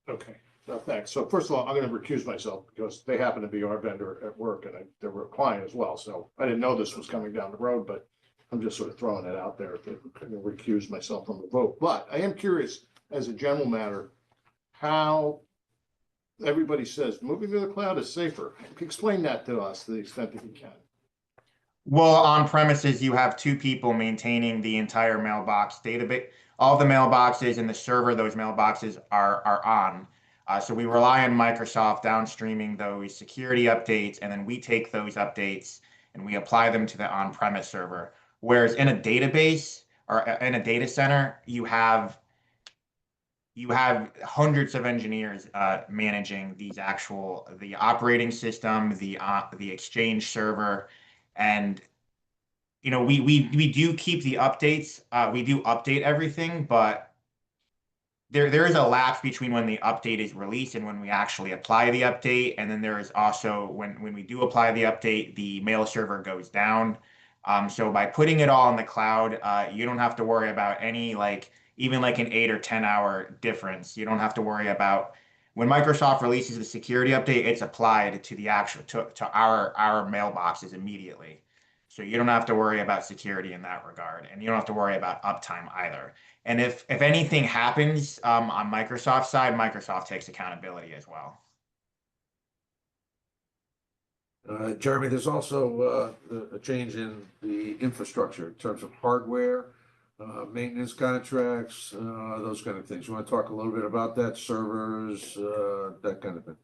S9: Okay, no, thanks. So first of all, I'm gonna recuse myself because they happen to be our vendor at work and they were a client as well. So I didn't know this was coming down the road, but I'm just sort of throwing it out there. I'm gonna recuse myself from the vote. But I am curious, as a general matter, how everybody says moving to the cloud is safer. Explain that to us to the extent that you can.
S12: Well, on premises, you have 2 people maintaining the entire mailbox database. All the mailboxes and the server those mailboxes are on. So we rely on Microsoft downstreaming those security updates, and then we take those updates and we apply them to the on-premise server. Whereas in a database or in a data center, you have hundreds of engineers managing the operating system, the Exchange server, and we do keep the updates. We do update everything, but there is a lapse between when the update is released and when we actually apply the update. And then there is also when we do apply the update, the mail server goes down. So by putting it all in the cloud, you don't have to worry about any even like an 8 or 10 hour difference. You don't have to worry about when Microsoft releases the security update, it's applied to the actual to our mailboxes immediately. So you don't have to worry about security in that regard, and you don't have to worry about uptime either. And if anything happens on Microsoft's side, Microsoft takes accountability as well.
S1: Jeremy, there's also a change in the infrastructure in terms of hardware, maintenance contracts, those kind of things. You want to talk a little bit about that, servers, that kind of thing?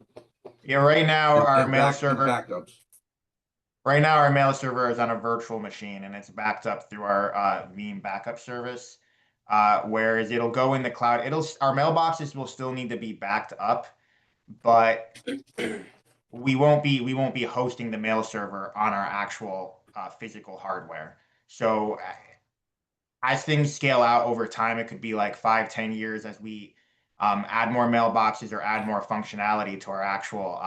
S12: Yeah, right now our
S1: And
S12: mail server.
S1: backups.
S12: Right now, our mail server is on a virtual machine and it's backed up through our Veeam backup service. Whereas it'll go in the cloud. Our mailboxes will still need to be backed up, but we won't be hosting the mail server on our actual physical hardware. So as things scale out over time, it could be like 5-10 years as we add more mailboxes or add more functionality to our actual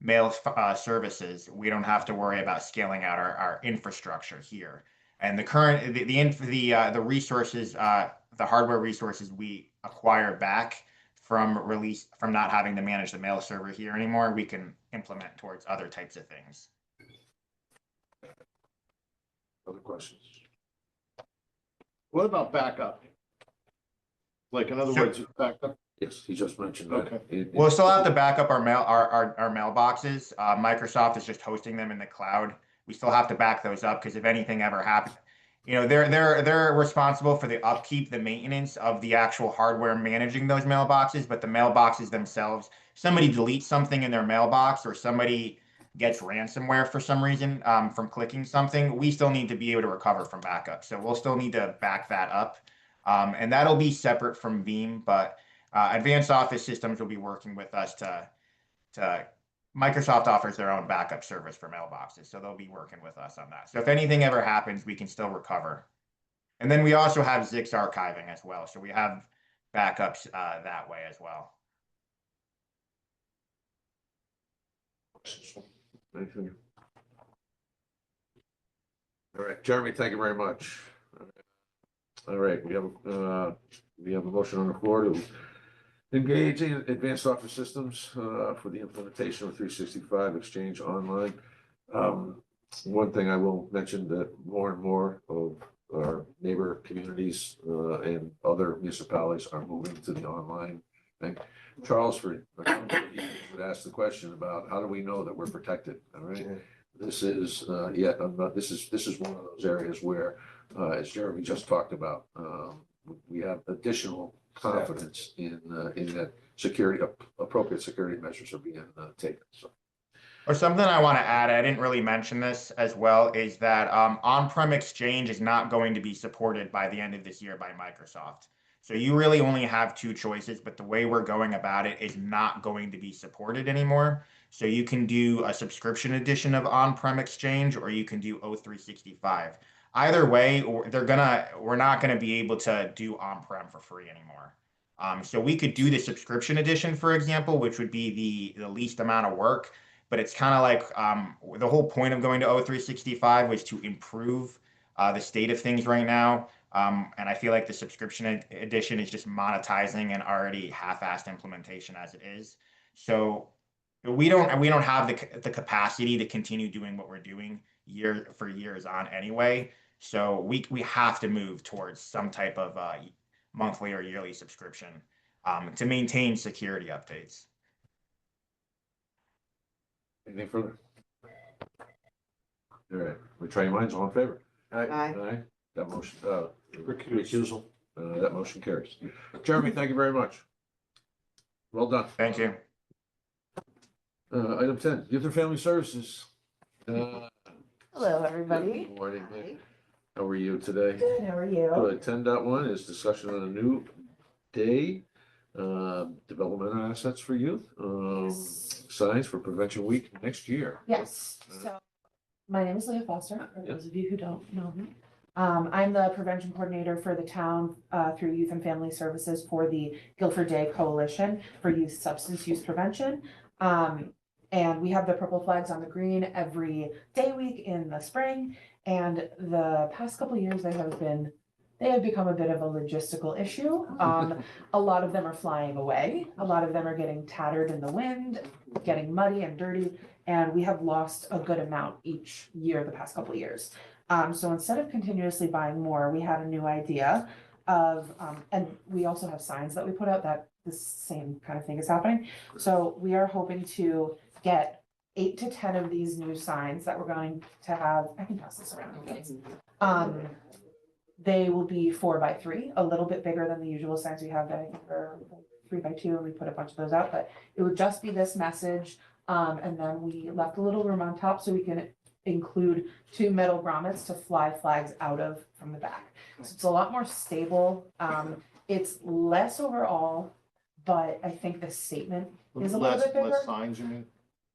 S12: mail services. We don't have to worry about scaling out our infrastructure here. And the resources, the hardware resources we acquire back from not having to manage the mail server here anymore, we can implement towards other types of things.
S1: Other questions?
S9: What about backup? Like, in other
S12: Sure.
S9: words, backup,
S1: Yes, he just mentioned that.
S9: Okay.
S12: We'll still have to back up our mailboxes. Microsoft is just hosting them in the cloud. We still have to back those up because if anything ever happens, you know, they're responsible for the upkeep, the maintenance of the actual hardware managing those mailboxes, but the mailboxes themselves, somebody deletes something in their mailbox or somebody gets ransomware for some reason from clicking something, we still need to be able to recover from backup. So we'll still need to back that up. And that'll be separate from Veeam, but Advanced Office Systems will be working with us to Microsoft offers their own backup service for mailboxes, so they'll be working with us on that. So if anything ever happens, we can still recover. And then we also have Zix archiving as well, so we have backups that way as well.
S1: Anything? All right, Jeremy, thank you very much. All right, we have a motion on the floor to engage in Advanced Office Systems for the implementation of 365 Exchange Online. One thing I will mention that more and more of our neighbor communities and other municipalities are moving to the online thing. Charles would ask the question about how do we know that we're protected? All right, this is this is one of those areas where, as Jeremy just talked about, we have additional confidence in that security, appropriate security measures are being taken. So.
S12: Or something I want to add, I didn't really mention this as well, is that on-prem Exchange is not going to be supported by the end of this year by Microsoft. So you really only have two choices, but the way we're going about it is not going to be supported anymore. So you can do a subscription edition of on-prem Exchange, or you can do O365. Either way, we're not gonna be able to do on-prem for free anymore. So we could do the subscription edition, for example, which would be the least amount of work. But it's kind of like the whole point of going to O365 was to improve the state of things right now. And I feel like the subscription edition is just monetizing an already half-assed implementation as it is. So we don't have the capacity to continue doing what we're doing year for years on anyway. So we have to move towards some type of monthly or yearly subscription to maintain security updates.
S1: Anything further? All right, we try your minds, all in favor?
S4: Aye.
S1: Aye. That motion, recusal, that motion carries. Jeremy, thank you very much. Well done.
S12: Thank you.
S1: Item 10, Youth and Family Services.
S13: Hello, everybody.
S1: Good morning. How are you today?
S13: Good, how are you?
S1: Good. 10.1 is discussion on a new day, developmental assets for youth, signs for Prevention Week next year.
S13: Yes, so my name is Leah Foster, for those of you who don't know me. I'm the prevention coordinator for the town through Youth and Family Services for the Guilford Day Coalition for Youth Substance Use Prevention. And we have the purple flags on the green every day week in the spring. And the past couple of years, they have become a bit of a logistical issue. A lot of them are flying away. A lot of them are getting tattered in the wind, getting muddy and dirty. And we have lost a good amount each year the past couple of years. So instead of continuously buying more, we had a new idea of, and we also have signs that we put out that the same kind of thing is happening. So we are hoping to get 8 to 10 of these new signs that we're going to have. I can pass this around. They will be 4x3, a little bit bigger than the usual signs we have that I think are 3x2, and we put a bunch of those out, but it would just be this message. And then we left a little room on top so we can include 2 metal grommets to fly flags out of from the back. So it's a lot more stable. It's less overall, but I think the statement is a little bit bigger.
S9: Less signs, you mean?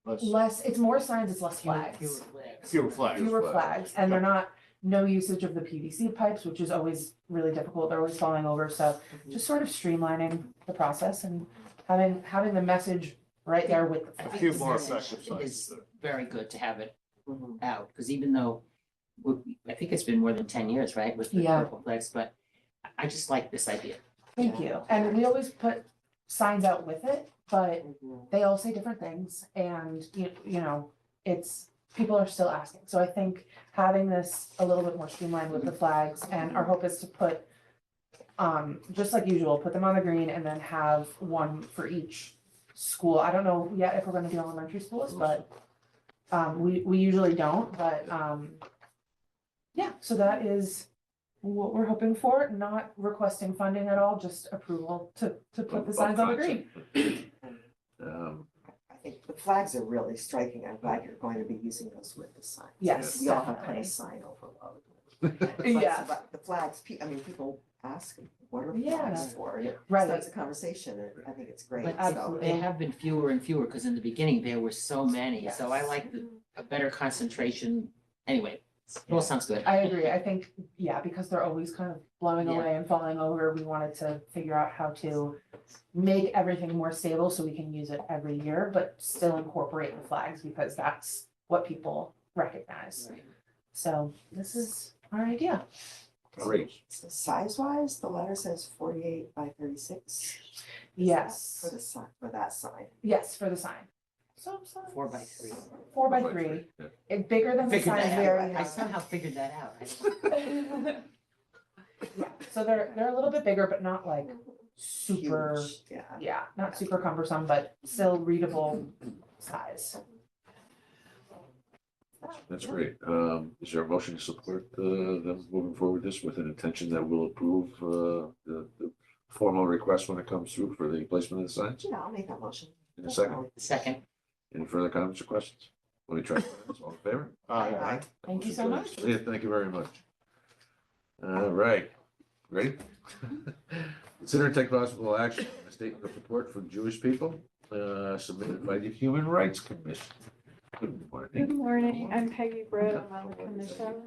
S13: It's more signs, it's less flags.
S9: Fewer flags.
S13: Fewer flags, and they're not, no usage of the PVC pipes, which is always really difficult. They're always falling over. So just sort of streamlining the process and having the message right there with the
S6: I
S13: flags.
S6: think
S9: Few more
S6: this
S9: effective signs.
S6: is very good to have it out, because even though I think it's been more than 10 years, right, with the
S13: Yeah.
S6: purple flags, but I just like this idea.
S13: Thank you. And we always put signs out with it, but they all say different things, and you know, it's, people are still asking. So I think having this a little bit more streamlined with the flags, and our hope is to put, just like usual, put them on the green and then have one for each school. I don't know yet if we're gonna do elementary schools, but we usually don't, but yeah, so that is what we're hoping for, not requesting funding at all, just approval to put the signs on the green.
S4: I think the flags are really striking. I'm glad you're going to be using those with the signs.
S13: Yes,
S4: We all have kind
S13: definitely.
S4: of sign overload.
S13: Yeah.
S4: But the flags, I mean, people ask, what are the
S13: Yeah.
S4: flags for? And it
S13: Right.
S4: starts a conversation, and I think it's great.
S6: But
S4: So,
S6: they have been fewer and fewer, because in the beginning, there were so many, so I
S13: Yes.
S6: like a better concentration. Anyway, it all sounds good.
S13: I agree. I think, yeah, because they're always kind of blowing
S6: Yeah.
S13: away and falling over, we wanted to figure out how to make everything more stable so we can use it every year, but still incorporate the flags because that's what people recognize. So this is our idea.
S1: Great.
S4: so size-wise, the letter says 48 by 36.
S13: Yes,
S4: For the sign, for that sign.
S13: yes, for the sign. So
S6: 4x3.
S13: 4x3,
S1: Yeah.
S13: it's bigger than the
S6: Figured
S13: sign
S6: that
S13: we
S6: out.
S13: already
S6: I
S13: have.
S6: somehow figured that out.
S13: Yeah, so they're a little bit bigger, but not like super,
S4: Huge, yeah.
S13: yeah, not super cumbersome, but still readable size.
S1: That's great. Is there a motion to support them moving forward this with an intention that we'll approve the formal request when it comes through for the placement of the signs?
S4: Yeah, I'll make that motion.
S1: In a second,
S6: Second,
S1: any further comments or questions? Let me try. All in favor?
S4: Aye.
S13: Thank you so much.
S1: Yeah, thank you very much. All right, ready? Consider and take possible action on a statement of support for Jewish people submitted by the Human Rights Commission. Good morning.
S14: Good morning, I'm Peggy Britt, I'm on the commission.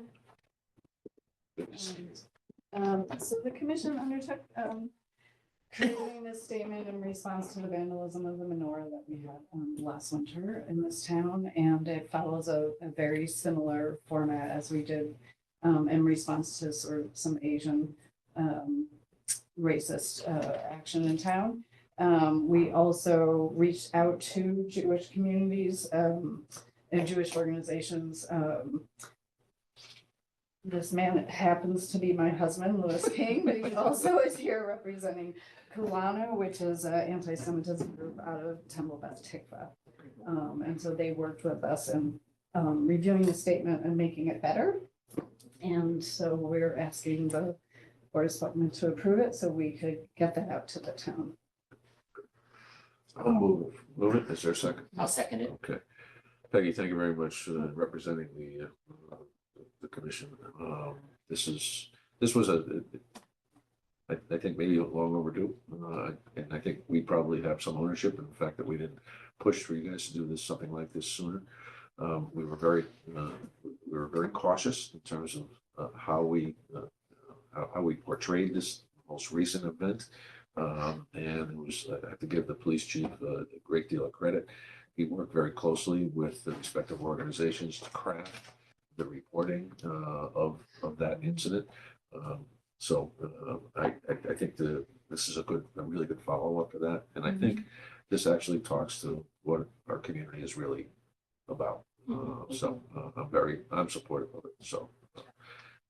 S14: So the commission undertook, creating this statement in response to the vandalism of the menorah that we had last winter in this town. And it follows a very similar format as we did in response to sort of some Asian racist action in town. We also reached out to Jewish communities and Jewish organizations. This man happens to be my husband, Louis King, but he also is here representing Kulanu, which is an anti-Semitism group out of Temple Beth Tikva. And so they worked with us in reviewing the statement and making it better. And so we're asking the Board of Selectmen to approve it so we could get that out to the town.
S1: I'll move it. Is there a second?
S6: I'll second it.
S1: Okay. Peggy, thank you very much representing the commission. This was I think maybe long overdue. And I think we probably have some ownership in the fact that we didn't push for you guys to do something like this sooner. We were very cautious in terms of how we portrayed this most recent event. And it was, I have to give the police chief a great deal of credit. He worked very closely with the respective organizations to craft the reporting of that incident. So I think this is a really good follow-up to that. And I think this actually talks to what our community is really about. So I'm supportive of it. So,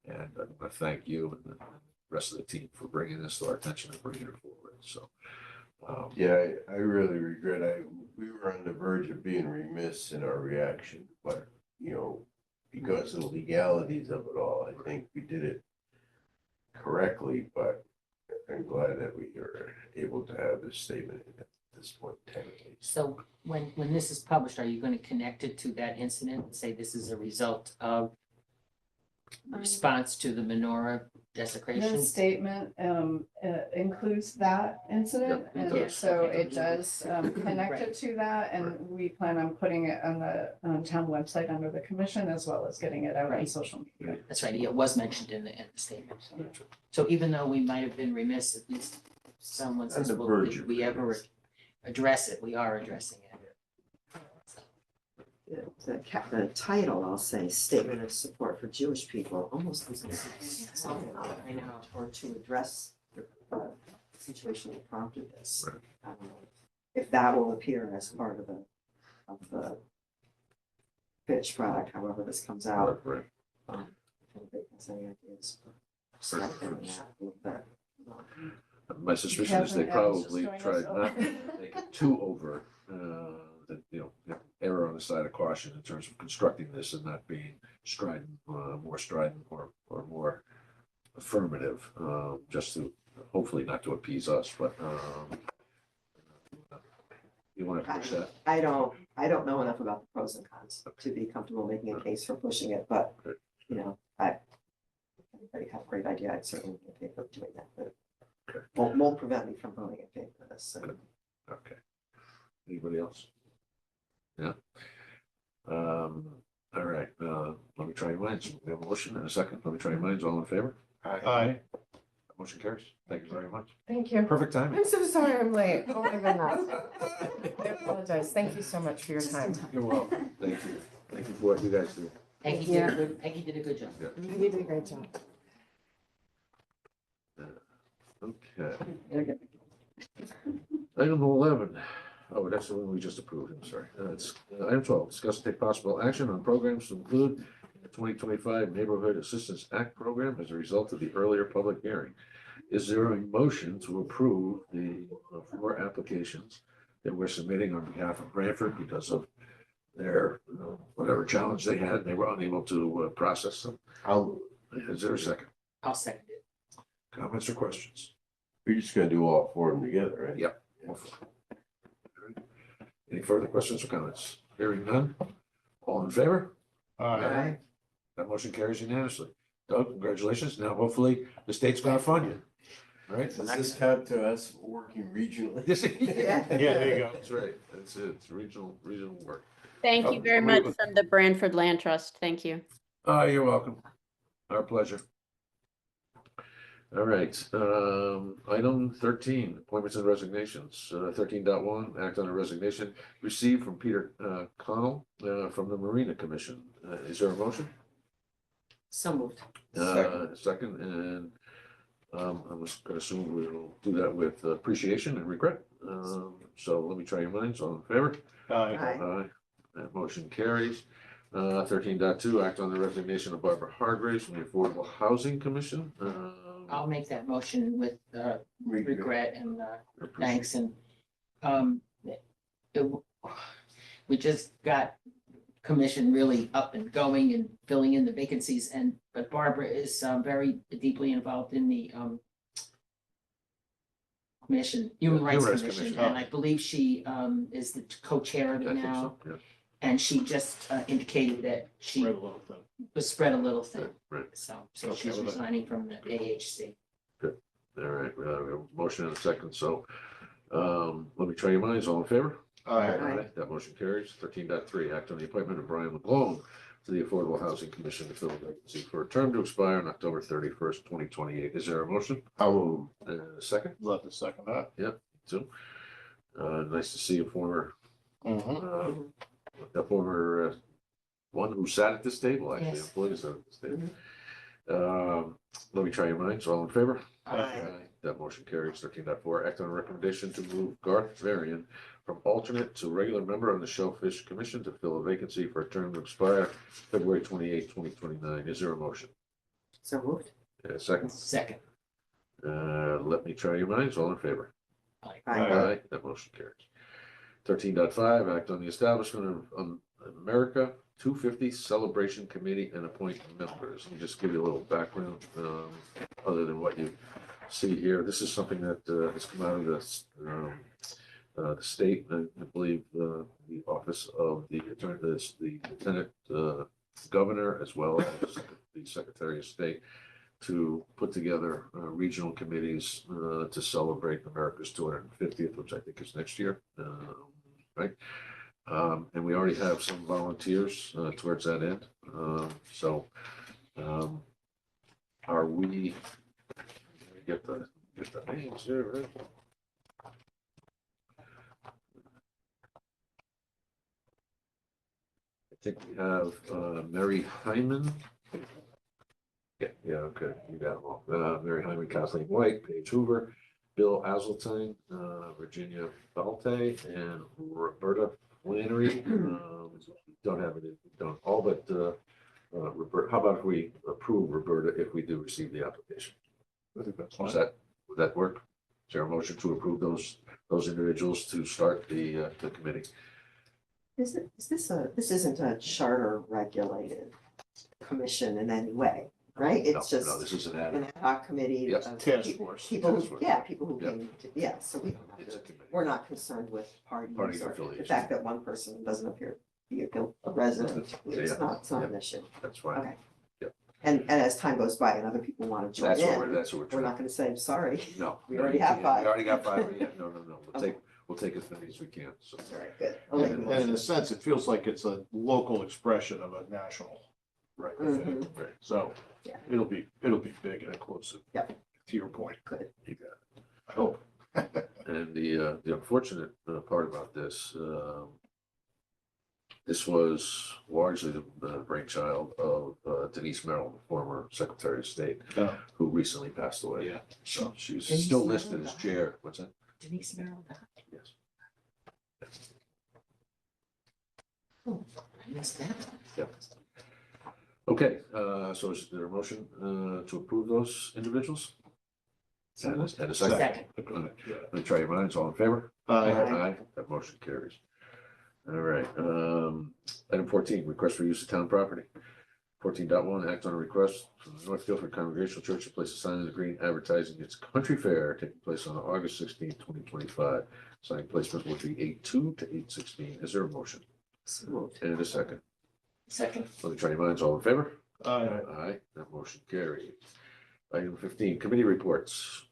S1: and I thank you and the rest of the team for bringing this to our attention and bringing it forward. So,
S2: Yeah, I really regret, we were on the verge of being remiss in our reaction, but, you know, because of the legalities of it all, I think we did it correctly, but I'm glad that we are able to have this statement at this point technically.
S6: So when this is published, are you going to connect it to that incident and say this is a result of response to the menorah
S14: The
S6: desecration?
S14: statement includes that incident,
S1: Yep, it
S14: and
S1: does.
S14: so it does connect it to that, and we plan on putting it on the town website under the commission, as well as getting it out on
S6: Right.
S14: social media.
S6: That's right, it was mentioned in the statement. So even though we might have been remiss, at least someone says,
S2: On the
S6: well,
S2: verge
S6: did
S2: of
S6: we ever
S2: remiss.
S6: address it? We are addressing it.
S4: The title, I'll say, Statement of Support for Jewish People, almost looks like something
S6: I know.
S4: or to address the situation that prompted this.
S1: Right.
S4: I don't know if that will appear as part of the finished product, however this comes out.
S1: Right.
S4: If anybody has any ideas, strengthening that a little bit.
S1: My suspicion is they
S14: Catherine Adams just
S1: probably
S14: joined
S1: tried
S14: us.
S1: not to make it too overt, that, error on the side of caution in terms of constructing this and not being strident, more strident or more affirmative, just to, hopefully not to appease us, but, you want to push that?
S4: I don't know enough about the pros and cons to be comfortable making a case for pushing it, but, if anybody have a great idea, I'd certainly be in favor of doing that, but won't prevent me from voting in favor of this, so.
S1: Okay. Anybody else? Yeah. All right, let me try your minds. We have a motion in a second. Let me try your minds. All in favor?
S9: Aye.
S1: Motion carries. Thank you very much.
S15: Thank you.
S1: Perfect timing.
S15: I'm so sorry I'm late. Oh my goodness. I apologize. Thank you so much for your time.
S1: You're welcome. Thank you. Thank you for what you guys do.
S6: Aggie did a good job.
S15: You did a great job.
S1: Okay. Item 11. Oh, that's the one we just approved. I'm sorry. It's item 12. Discuss and take possible action on programs to include the 2025 Neighborhood Assistance Act program as a result of the earlier public hearing. Is there a motion to approve the 4 applications that we're submitting on behalf of Branford because of their, whatever challenge they had, they were unable to process them? Is there a second?
S6: I'll second it.
S1: Comments or questions?
S2: We're just gonna do all 4 of them together, right?
S1: Yep. Any further questions or comments? Hearing none. All in favor?
S9: Aye.
S1: That motion carries unanimously. Doug, congratulations. Now hopefully the state's gonna fund you. Right?
S2: Does this count to us working regionally?
S1: Yeah,
S9: there you go.
S1: That's right. That's it. It's regional work.
S16: Thank you very much from the Branford Land Trust. Thank you.
S1: You're welcome. Our pleasure. All right, item 13, appointments and resignations. 13.1, act on a resignation received from Peter Connell from the Marina Commission. Is there a motion?
S6: So moved.
S1: Second, and I'm just going to assume we'll do that with appreciation and regret. So let me try your minds. All in favor?
S9: Aye.
S1: That motion carries. 13.2, act on the resignation of Barbara Hargraves from the Affordable Housing Commission.
S6: I'll make that motion with regret and thanks and we just got commission really up and going and filling in the vacancies but Barbara is very deeply involved in the commission, Human Rights Commission, and I believe she is the co-chair of it now.
S1: So, yeah.
S6: And she just indicated that she
S9: Spread a little thin.
S6: was spread a little thin.
S1: Right.
S6: So
S9: Okay
S6: she's
S9: with that.
S6: resigning from the AHC.
S1: All right, we have a motion in a second, so let me try your minds. All in favor?
S9: Aye.
S1: That motion carries. 13.3, act on the appointment of Brian McGlone to the Affordable Housing Commission to fill a vacancy for a term to expire on October 31st, 2028. Is there a motion?
S2: I'll
S1: Second?
S9: Love to second that.
S1: Two. Nice to see a former,
S9: Mhm.
S1: a former one who sat at this table, actually,
S6: Yes.
S1: employees at this table. Let me try your minds. All in favor?
S9: Aye.
S1: That motion carries. 13.4, act on a recommendation to move Garth Varian from alternate to regular member on the Shellfish Commission to fill a vacancy for a term to expire February 28, 2029. Is there a motion?
S4: So moved.
S1: Second?
S6: Second.
S1: Let me try your minds. All in favor?
S9: Aye.
S1: That motion carries. 13.5, act on the establishment of America 250 Celebration Committee and appoint members. Let me just give you a little background, other than what you see here. This is something that has come out of the state, I believe, the office of the attorney, the lieutenant governor, as well as the Secretary of State, to put together regional committees to celebrate America's 250th, which I think is next year, right? And we already have some volunteers towards that end. Are we, get the names here, right? I think we have Mary Hyman. Yeah, okay, you got them all. Mary Hyman, Kathleen White, Paige Hoover, Bill Azeltine, Virginia Balte, and Roberta Flannery. Don't have it, don't all, but Roberta, how about if we approve Roberta if we do receive the application?
S9: I think that's
S1: Would
S9: fine.
S1: that work? Is there a motion to approve those individuals to start the committee?
S4: This isn't a charter regulated commission in any way, right? It's
S1: No,
S4: just
S1: this is an
S4: an
S1: ad.
S4: ad hoc committee.
S1: Yes,
S4: of
S9: task
S4: pe-
S9: force.
S4: People,
S1: Task
S4: who
S1: force.
S4: yeah, people who
S1: Yeah.
S4: came, yeah, so we don't have
S1: It's a
S4: to,
S1: committee.
S4: we're not concerned with
S1: Party
S4: parties or the
S1: affiliation.
S4: fact that one person doesn't appear to be a resident. It's
S1: Yeah.
S4: not an issue.
S1: That's fine.
S4: Okay.
S1: Yep.
S4: And as time goes by and other people want to join
S1: That's what
S4: in,
S1: that's what we're
S4: we're
S1: trying.
S4: not gonna say, sorry.
S1: No.
S4: We
S1: no,
S4: already
S1: you
S4: have
S1: can't.
S4: five.
S1: We already got five. Yeah, no.
S4: Okay.
S1: We'll take as many as we can. So.
S4: All right, good. I'll make a
S9: And in
S4: motion.
S9: a sense, it feels like it's a local expression of a national right thing.
S4: Mhm.
S9: Right. So
S4: Yeah.
S9: it'll be big and inclusive.
S4: Yep.
S9: To your point.
S4: Good.
S1: You got it.
S9: I hope.
S1: And the unfortunate part about this, this was largely the brainchild of Denise Merrill, the former Secretary of State,
S9: Oh.
S1: who recently passed away.
S9: Yeah.
S1: So she's
S6: Denise
S1: still
S6: Merrill
S1: listed as
S6: died.
S1: chair. What's that?
S6: Denise Merrill.
S1: Yes.
S6: Oh, I missed that.
S1: Yep. Okay, so is there a motion to approve those individuals? And a second.
S6: Second.
S1: Let me try your minds. All in favor?
S9: Aye.
S1: That motion carries. All right, item 14, request for use of town property. 14.1, act on a request from the North Guilford Congregational Church to place a sign in the green advertising its country fair taking place on August 16th, 2025. Sign placement will be 8/2 to 8/16. Is there a motion?
S4: So moved.
S1: And a second.
S6: Second.
S1: Let me try your minds. All in favor?
S9: Aye.
S1: Aye, that motion carries. Item 15, committee reports.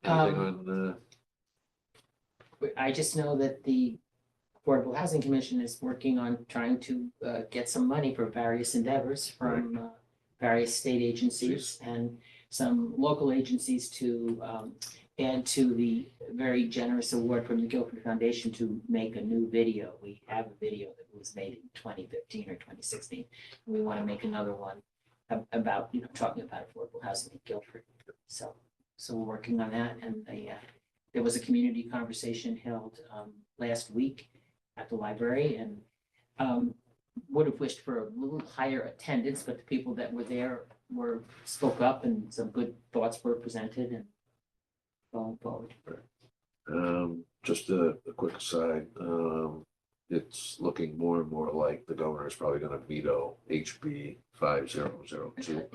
S1: Anything on,
S6: I just know that the Affordable Housing Commission is working on trying to get some money for various endeavors from various state agencies and some local agencies to add to the very generous award from the Guilford Foundation to make a new video. We have a video that was made in 2015 or 2016. We want to make another one about, talking about affordable housing in Guilford. So we're working on that, and there was a community conversation held last week at the library, and would have wished for a little higher attendance, but the people that were there spoke up, and some good thoughts were presented, and going forward.
S1: just a quick aside, it's looking more and more like the governor is probably gonna veto HB 5002.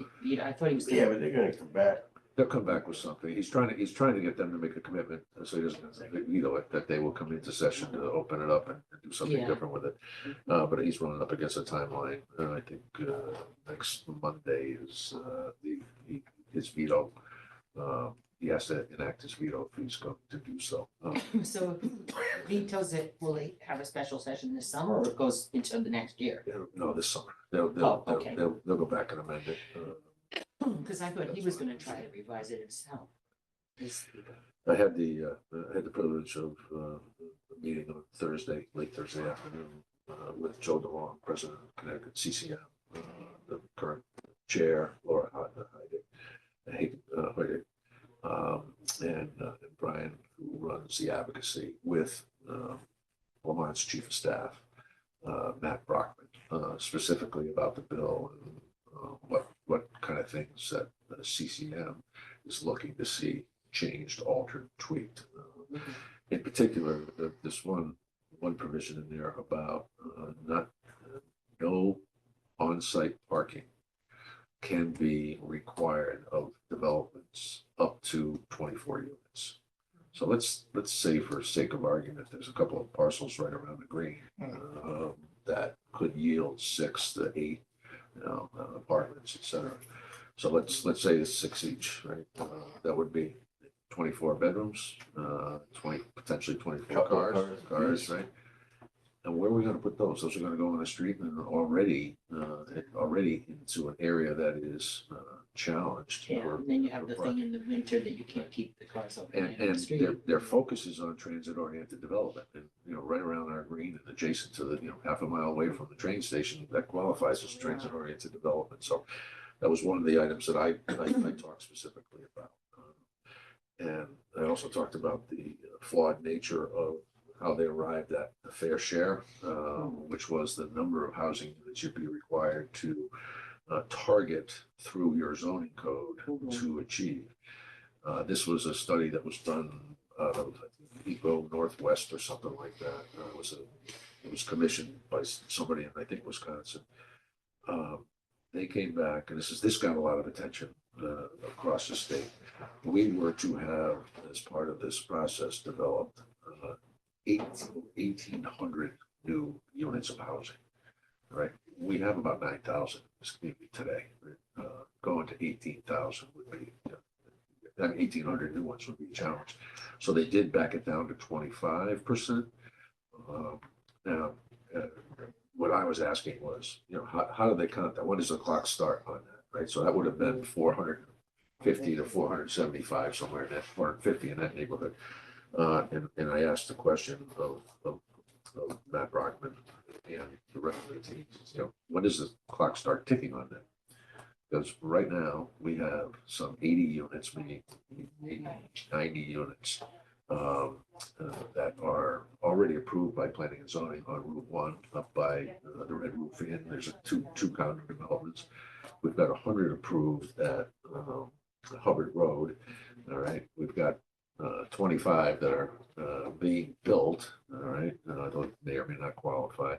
S6: I thought he was.
S2: Yeah, but they're gonna come back.
S1: They'll come back with something. He's trying to get them to make a commitment, so he doesn't veto it, that they will come into session to open it up and do something
S6: Yeah.
S1: different with it. But he's running up against a timeline. I think next Monday is his veto. He has to enact his veto if he's going to do so.
S6: So if vetoes it, will they have a special session this summer, or it goes into the next year?
S1: No, this summer. They'll
S6: Oh, okay.
S1: go back and amend it.
S6: Because I thought he was gonna try to revise it himself.
S1: I had the privilege of a meeting on Thursday, late Thursday afternoon, with Joe DeLong, president of Connecticut CCM, the current chair, Laura Hoydick, and Brian, who runs the advocacy, with Lamont's chief of staff, Matt Brockman, specifically about the bill and what kind of things that the CCM is looking to see changed, altered, tweaked. In particular, this one provision in there about no on-site parking can be required of developments up to 24 units. So let's say, for sake of argument, there's a couple of parcels right around the green that could yield 6 to 8 apartments, et cetera. So let's say it's 6 each, right? That would be 24 bedrooms, 20, potentially 24 cars, right? And where are we gonna put those? Those are gonna go on the street and already into an area that is challenged.
S6: Yeah, and then you have the thing in the winter that you can't keep the cars open in the
S1: And
S6: street.
S1: their focus is on transit-oriented development, and, right around our green and adjacent to the, half a mile away from the train station, that qualifies as transit-oriented development. So that was one of the items that I talked specifically about. And I also talked about the flawed nature of how they arrived at the fair share, which was the number of housing units you'd be required to target through your zoning code to achieve. This was a study that was done out of Eco Northwest or something like that. It was commissioned by somebody in, I think, Wisconsin. They came back, and this got a lot of attention across the state. We were to have, as part of this process, developed 1,800 new units of housing. Right, we have about 9,000 in this community today. Going to 18,000 would be, 1,800 new ones would be a challenge. So they did back it down to 25%. Now, what I was asking was, how do they count that? When does the clock start on that? Right, so that would have been 450 to 475, somewhere in that 450 in that neighborhood. And I asked the question of Matt Brockman and the rest of the team, when does the clock start ticking on that? Because right now we have some 80 units, maybe 90 units that are already approved by planning and zoning on Route 1 up by the Red Roof Inn. There's two condo developments. We've got 100 approved at Hubbard Road. All right, we've got 25 that are being built. All right, those may or may not qualify.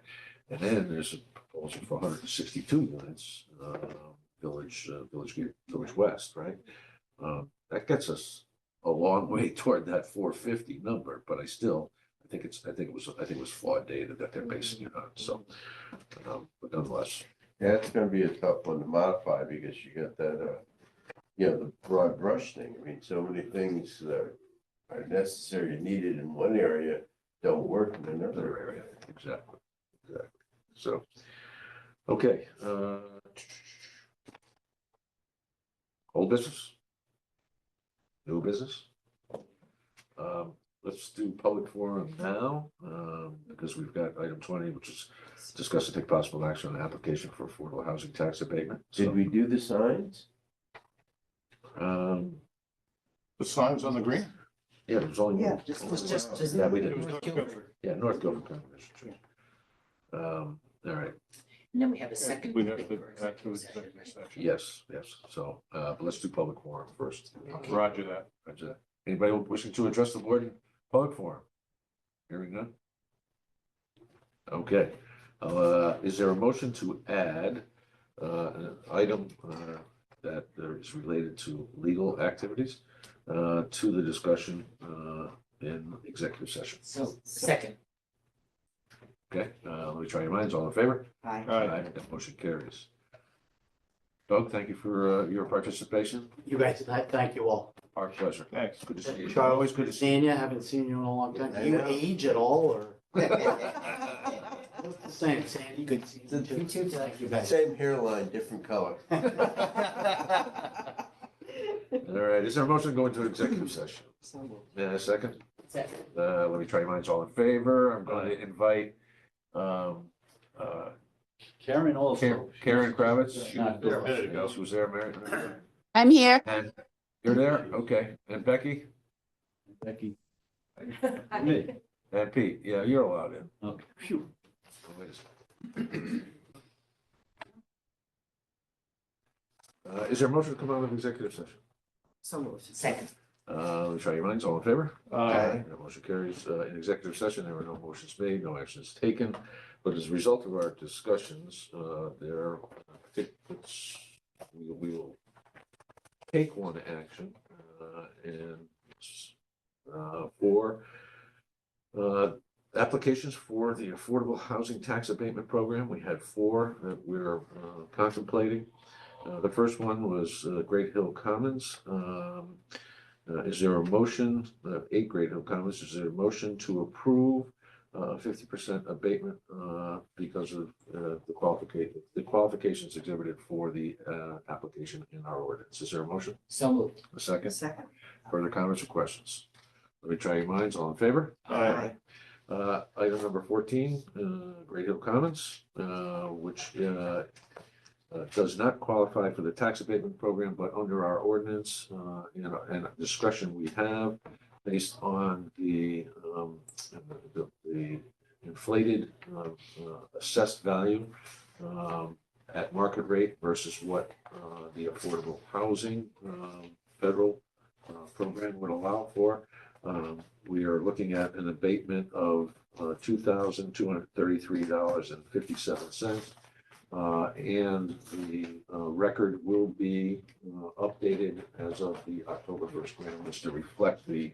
S1: And then there's a proposal for 162 units, Village West, right? That gets us a long way toward that 450 number, but I think it was flawed data that they're basing it on. So, but nonetheless,
S2: Yeah, it's gonna be a tough one to modify because you got that, the broad brush thing. I mean, so many things that are necessary and needed in one area don't work in another area.
S1: exactly. So, okay. Old business? New business? Let's do public forum now, because we've got item 20, which is discuss and take possible action on the application for affordable housing tax abatement.
S2: Did we do the signs?
S1: Um,
S9: The signs on the green?
S1: yeah, it was only.
S4: Yeah, just
S1: Yeah, we did.
S9: It was North Guilford.
S1: Yeah, North Guilford Conservation Trust. All right,
S6: And then we have a second.
S9: We have to act to executive session.
S1: yes. So, but let's do public forum first.
S9: Roger that.
S1: Roger that. Anybody wishing to address the board in public forum? Hearing none? Okay, is there a motion to add an item that is related to legal activities to the discussion in executive session?
S6: So, second.
S1: Okay, let me try your minds. All in favor?
S4: Aye.
S1: That motion carries. Doug, thank you for your participation.
S17: You guys, thank you all.
S1: Our pleasure.
S9: Thanks.
S1: Good to see you.
S17: Charlie, always good seeing you. Haven't seen you in a long time.
S2: I
S17: Do you
S2: know.
S17: age at all or? Look the same, Sandy. Good seeing you too. Thank you guys.
S2: Same hairline, different color.
S1: All right, is there a motion to go into executive session? And a second?
S6: Second.
S1: Let me try your minds. All in favor? I'm going to invite
S17: Karen also.
S1: Karen Kravitz.
S17: She's not there a minute ago.
S1: She was there, Mary.
S16: I'm here.
S1: And you're there? Okay. And Becky?
S17: Becky.
S1: Me. And Pete? Yeah, you're allowed in.
S17: Okay. Phew.
S1: Wait a second. Is there a motion to come out of executive session?
S4: So moved.
S6: Second.
S1: Let me try your minds. All in favor?
S9: Aye.
S1: That motion carries. In executive session, there were no motions made, no actions taken. But as a result of our discussions, we will take one action for applications for the Affordable Housing Tax Abatement Program. We had 4 that we're contemplating. The first one was Great Hill Commons. Is there a motion, 8 Great Hill Commons, is there a motion to approve 50% abatement because of the qualifications exhibited for the application in our ordinance? Is there a motion?
S6: So moved.
S1: A second?
S4: Second.
S1: Further comments or questions? Let me try your minds. All in favor?
S4: Aye.
S1: Item number 14, Great Hill Commons, which does not qualify for the tax abatement program, but under our ordinance, and discretion we have based on the inflated assessed value at market rate versus what the affordable housing federal program would allow for. We are looking at an abatement of $2,233.57. And the record will be updated as of the October 1st grant list to reflect the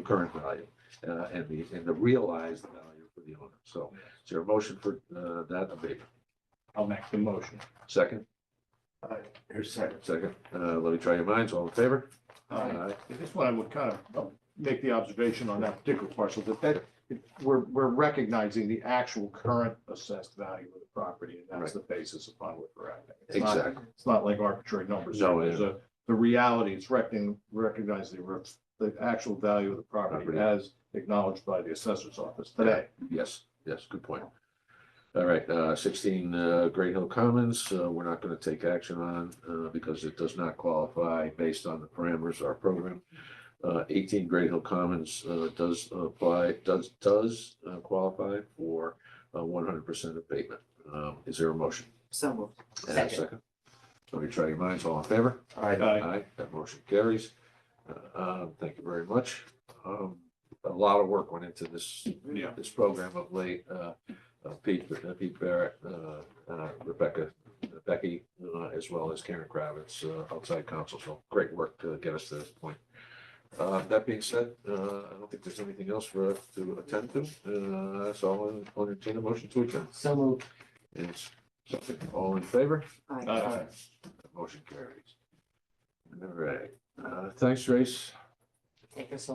S1: current value and the realized value for the owner. So is there a motion for that abatement?
S17: I'll make the motion.
S1: Second?
S2: Here's second.
S1: Second. Let me try your minds. All in favor?
S9: I just want to kind of make the observation on that particular parcel that we're recognizing the actual current assessed value of the property, and that's the basis upon which we're acting.
S1: Exactly.
S9: It's not like arbitrary numbers.
S1: No,
S9: There's the reality is recognizing the actual value of the property as acknowledged by the assessor's office today.
S1: Yes, good point. All right, 16 Great Hill Commons, we're not going to take action on because it does not qualify based on the parameters of our program. 18 Great Hill Commons does qualify for 100% abatement. Is there a motion?
S4: So moved.
S1: And a second. Let me try your minds. All in favor? Aye. That motion carries. Thank you very much. A lot of work went into this program of late. Pete Barrett, Becky, as well as Karen Kravitz, outside counsel. So great work to get us to this point. That being said, I don't think there's anything else for us to attend to. So I'll entertain a motion to adjourn.
S6: So moved.
S1: It's something. All in favor?
S4: Aye.
S1: That motion carries. All right. Thanks, Trace.
S6: Take us